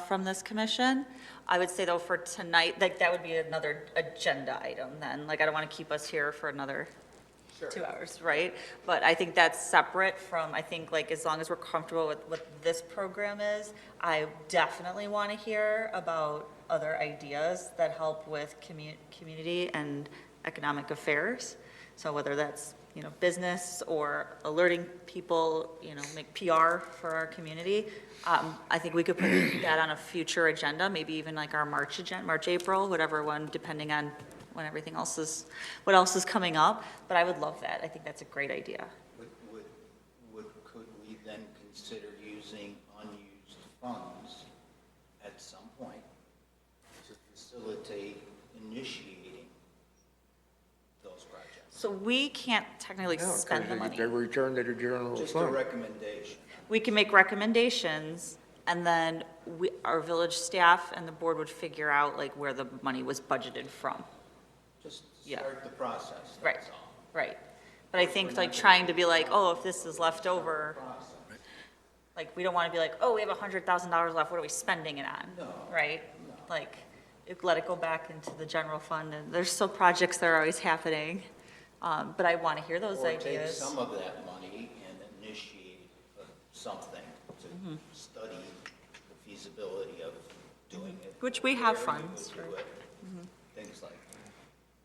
from this commission. I would say though for tonight, that would be another agenda item then. Like I don't want to keep us here for another 2 hours, right? But I think that's separate from, I think like as long as we're comfortable with what this program is, I definitely want to hear about other ideas that help with community and economic affairs. So whether that's, you know, business or alerting people, you know, make PR for our community. I think we could put that on a future agenda, maybe even like our March, April, whatever one, depending on when everything else is, what else is coming up. But I would love that. I think that's a great idea. Could we then consider using unused funds at some point to facilitate initiating those projects? So we can't technically No, spend the because money. they return to the general Just a fund. recommendation. We can make recommendations, and then our village staff and the board would figure out like where the money was budgeted from. Just Yeah. start the process, Right, that's all. right. But I think like trying to be like, oh, if this is left over, like, we don't want to be like, oh, we have $100,000 left, what are we spending it on? No. Right? Like, let it go back into the general fund, and there's still projects that are always happening. But I want to hear those Or take ideas. some of that money and initiate something to Mm-hmm. study the feasibility of doing it. Which we have wherever you funds would for. do it, Things like that.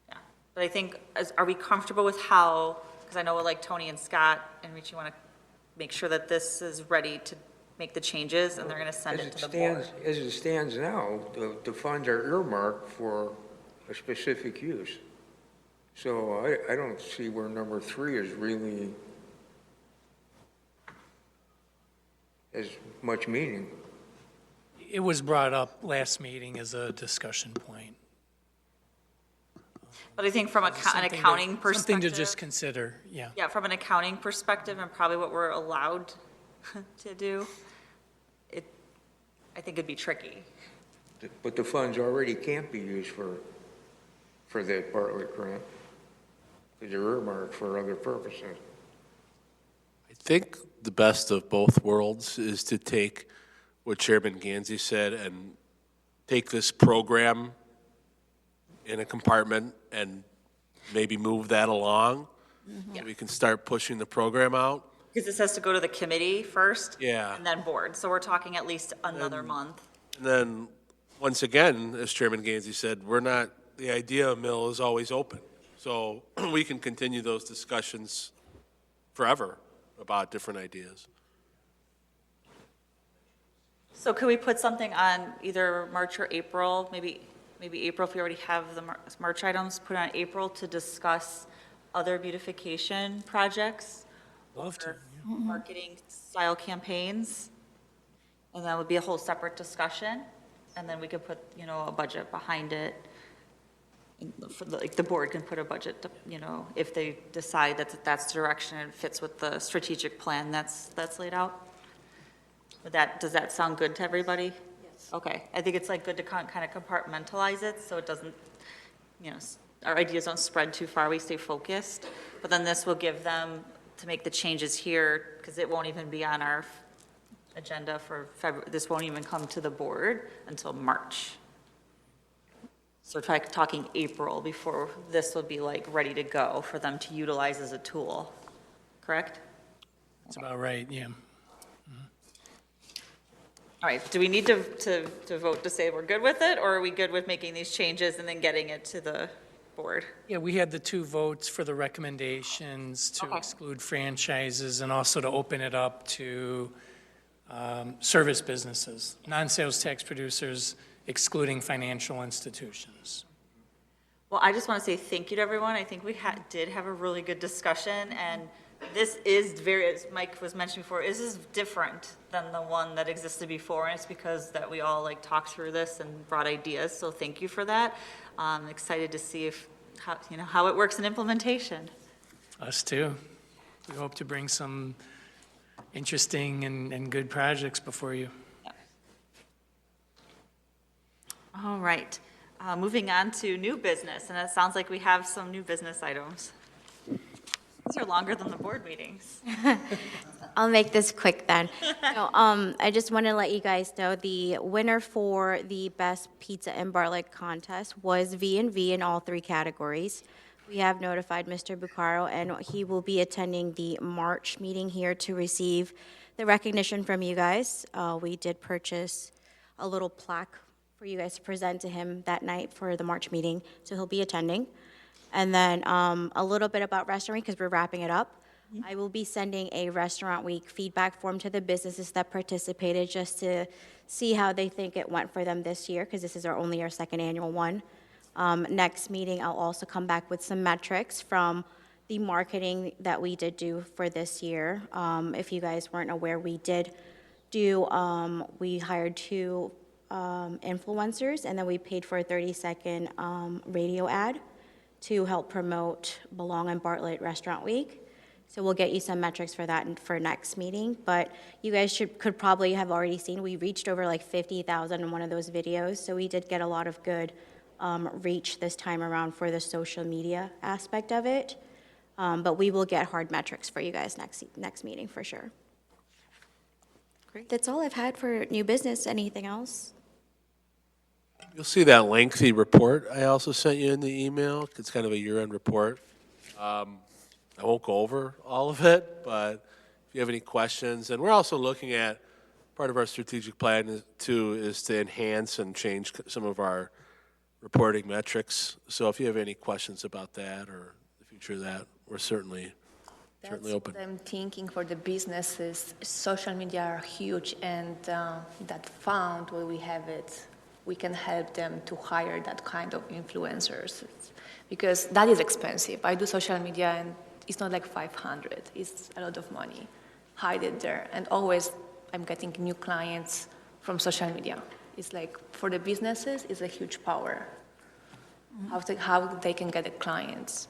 Yeah, but I think, are we comfortable with how, because I know like Tony and Scott and Rich, you want to make sure that this is ready to make the changes and they're going to send it to the board? As it stands now, the funds are earmarked for a specific use. So I don't see where number 3 is really as much meaning. It was brought up last meeting as a discussion point. But I think from an accounting perspective. Something to just consider, yeah. Yeah, from an accounting perspective and probably what we're allowed to do, I think it'd be tricky. But the funds already can't be used for that Bartlett grant, because they're earmarked for other purposes. think the best of both worlds is to take what Chairman Gansey said and take this program in a compartment and maybe move that along. So we can start pushing the program out. Because this has to go to the committee first. Yeah. And then board. So we're talking at least another month. And then, once again, as Chairman Gansey said, the idea mill is always open. So we can continue those discussions forever about different ideas. So could we put something on either March or April, maybe April if we already have the March items, put on April to discuss other beautification projects? Love to. or Marketing style campaigns? And that would be a whole separate discussion, and then we could put, a budget behind it. Like, the board can put a budget, if they decide that that's the direction and it fits with the strategic plan that's laid out. Does that sound good to everybody? Yes. Okay, I think it's good to kind of compartmentalize it, so it doesn't, our ideas don't spread too far, we stay focused. But then this will give them to make the changes here, because it won't even be on our agenda for February, this won't even come to the board until March. So try talking April before this will be ready to go for them to utilize as a tool, correct? That's about right, yeah. All right, do we need to vote to say we're good with it, or are we good with making these changes and then getting it to the board? Yeah, we had the 2 votes for the recommendations to Okay. exclude franchises and also to open it up to service businesses, non-sales tax producers, excluding financial institutions. Well, I just want to say thank you to everyone. I think we did have a really good discussion, and this is as Mike was mentioning before, this is different than the one that existed before, and it's because that we all talked through this and brought ideas, so thank you for that. I'm excited to see how it works in implementation. Us too. We hope to bring some interesting and good projects before you. All right, moving on to new business, and it sounds like we have some new business items. These are longer than the board meetings. I'll make this quick then. So, I just want to let you guys know the winner for the Best Pizza in Bartlett contest was V&V in all 3 categories. We have notified Mr. Bucaro, and he will be attending the March meeting here to receive the recognition from you guys. We did purchase a little plaque for you guys to present to him that night for the March meeting, so he'll be attending. And then a little bit about Restaurant Week, because we're wrapping it up. I will be sending a Restaurant Week feedback form to the businesses that participated just to see how they think it went for them this year, because this is our 2nd annual one. Next meeting, I'll also come back with some metrics from the marketing that we did do for this year. If you guys weren't aware, we did do, we hired 2 influencers, and then we paid for a 30-second radio ad to help promote Belong in Bartlett Restaurant Week. So we'll get you some metrics for that for next meeting. But you guys could probably have already seen, we reached over 50,000 in one of those videos. So we did get a lot of good reach this time around for the social media aspect of it. But we will get hard metrics for you guys next meeting for sure. Great. That's all I've had for new business. Anything else? You'll see that lengthy report I also sent you in the email. It's kind of a year-end report. I won't go over all of it, but if you have any questions, and we're also looking at, part of our strategic plan is to enhance and change some of our reporting metrics. So if you have any questions about that or the future of that, we're certainly open. That's what I'm thinking for the businesses. Social media are huge, and that fund where we have it, we can help them to hire that kind of influencers, because that is expensive. I do social media, and it's not 500. It's a lot of money. Hide it there, and always I'm getting new clients from social media. It's for the businesses, it's a huge power. How they can get the clients.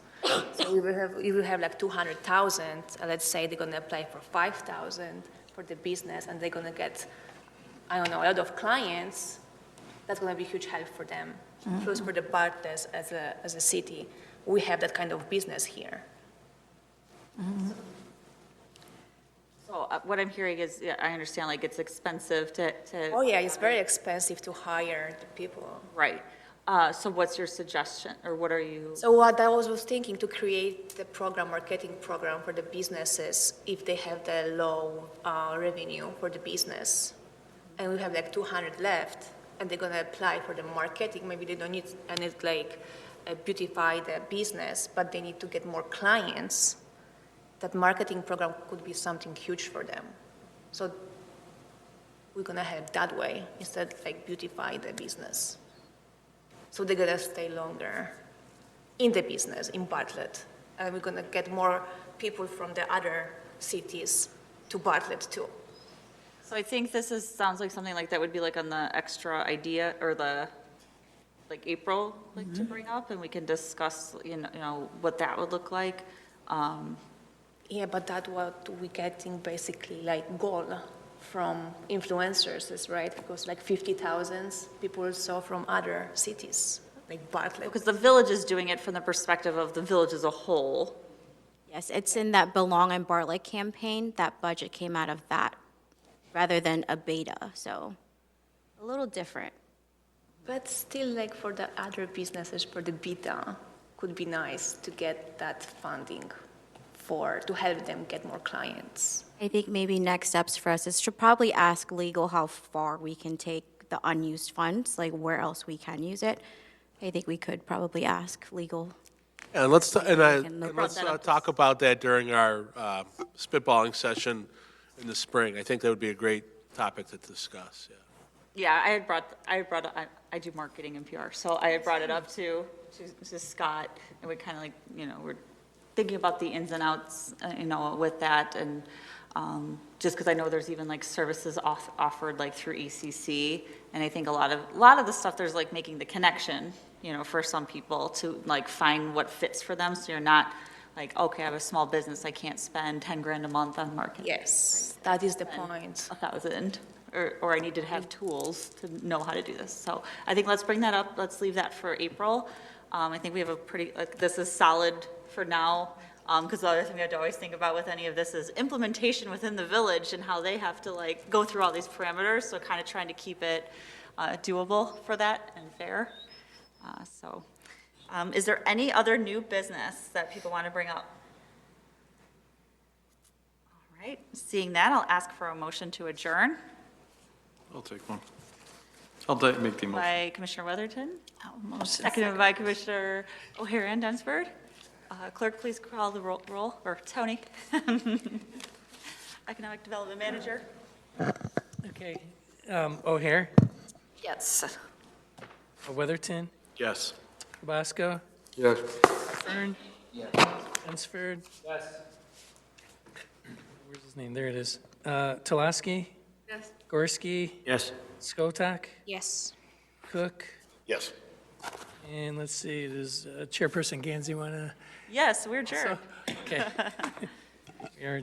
So we will have 200,000. Let's say they're gonna apply for 5,000 for the business, and they're gonna get, a lot of clients. That's gonna be huge help for them. Plus for the Bartlett as a city, we have that kind of business here. So what I'm hearing is, yeah, I understand, like, it's expensive to, Oh, yeah, it's very expensive to hire the people. right. So what's your suggestion, or what are you? So what I was thinking to create the program, marketing program for the businesses if they have the low revenue for the business. And we have like 200 left, and they're gonna apply for the marketing. Maybe they don't need, and it's like beautify the business, but they need to get more clients. That marketing program could be something huge for them. So we're gonna have that way instead like beautify the business. So they're gonna stay longer in the business in Bartlett, and we're gonna get more people from the other cities to Bartlett too. So I think sounds like something like that would be like on the extra idea, or the, like April, like to bring up, and we can discuss, you know, what that would look like. Yeah, but that's what we're getting basically like goal from influencers, is right? Because like 50,000 people saw from other cities, like Bartlett. Because the village is doing it from the perspective of the village as a whole. Yes, it's in that Belong in Bartlett campaign. That budget came out of that rather than a beta, so a little different. But still, like for the other businesses, for the beta, could be nice to get that funding to help them get more clients. I think maybe next steps for us is to probably ask legal how far we can take the unused funds, like where else we can use it. I think we could probably ask legal. And let's, can look let's that up. talk about that during our spitballing session in the spring. I think that would be a great topic to discuss, yeah. Yeah, I do marketing and PR, so I had brought it up to Scott, and we kind of like, you know, we're thinking about the ins and outs, you know, with that, and just because I know there's even like services offered like through ECC, and I think a lot of the stuff, there's like making the connection, you know, for some people to like find what fits for them, so you're not like, okay, I have a small business, I can't spend 10 grand a month on marketing. Yes, that is the point. 1,000, or I need to have tools to know how to do this. So I think let's bring that up, let's leave that for April. I think we have a pretty, like, this is solid for now, because the other thing I have to always think about with any of this is implementation within the village and how they have to like go through all these parameters, so kind of trying to keep it doable for that and fair. Is there any other new business that people want to bring up? All right, seeing that, I'll ask for a motion to adjourn I'll take one. I'll make the motion. by Commissioner Weatherton, Motion seconded by Commissioner O'Hare and Dunsford. Clerk, please call the roll, or Tony, Economic Development Manager. Okay, O'Hare, Yes. Weatherton, Yes. Bosco, Yes. Fern, Dunsford. Yes. Where's his name? There it is. Talaski, Yes. Gorski, Yes. Skotak, Yes. Cook, Yes. and let's see, does Chairperson Gansey want to? Yes, we're adjourned. Okay. We are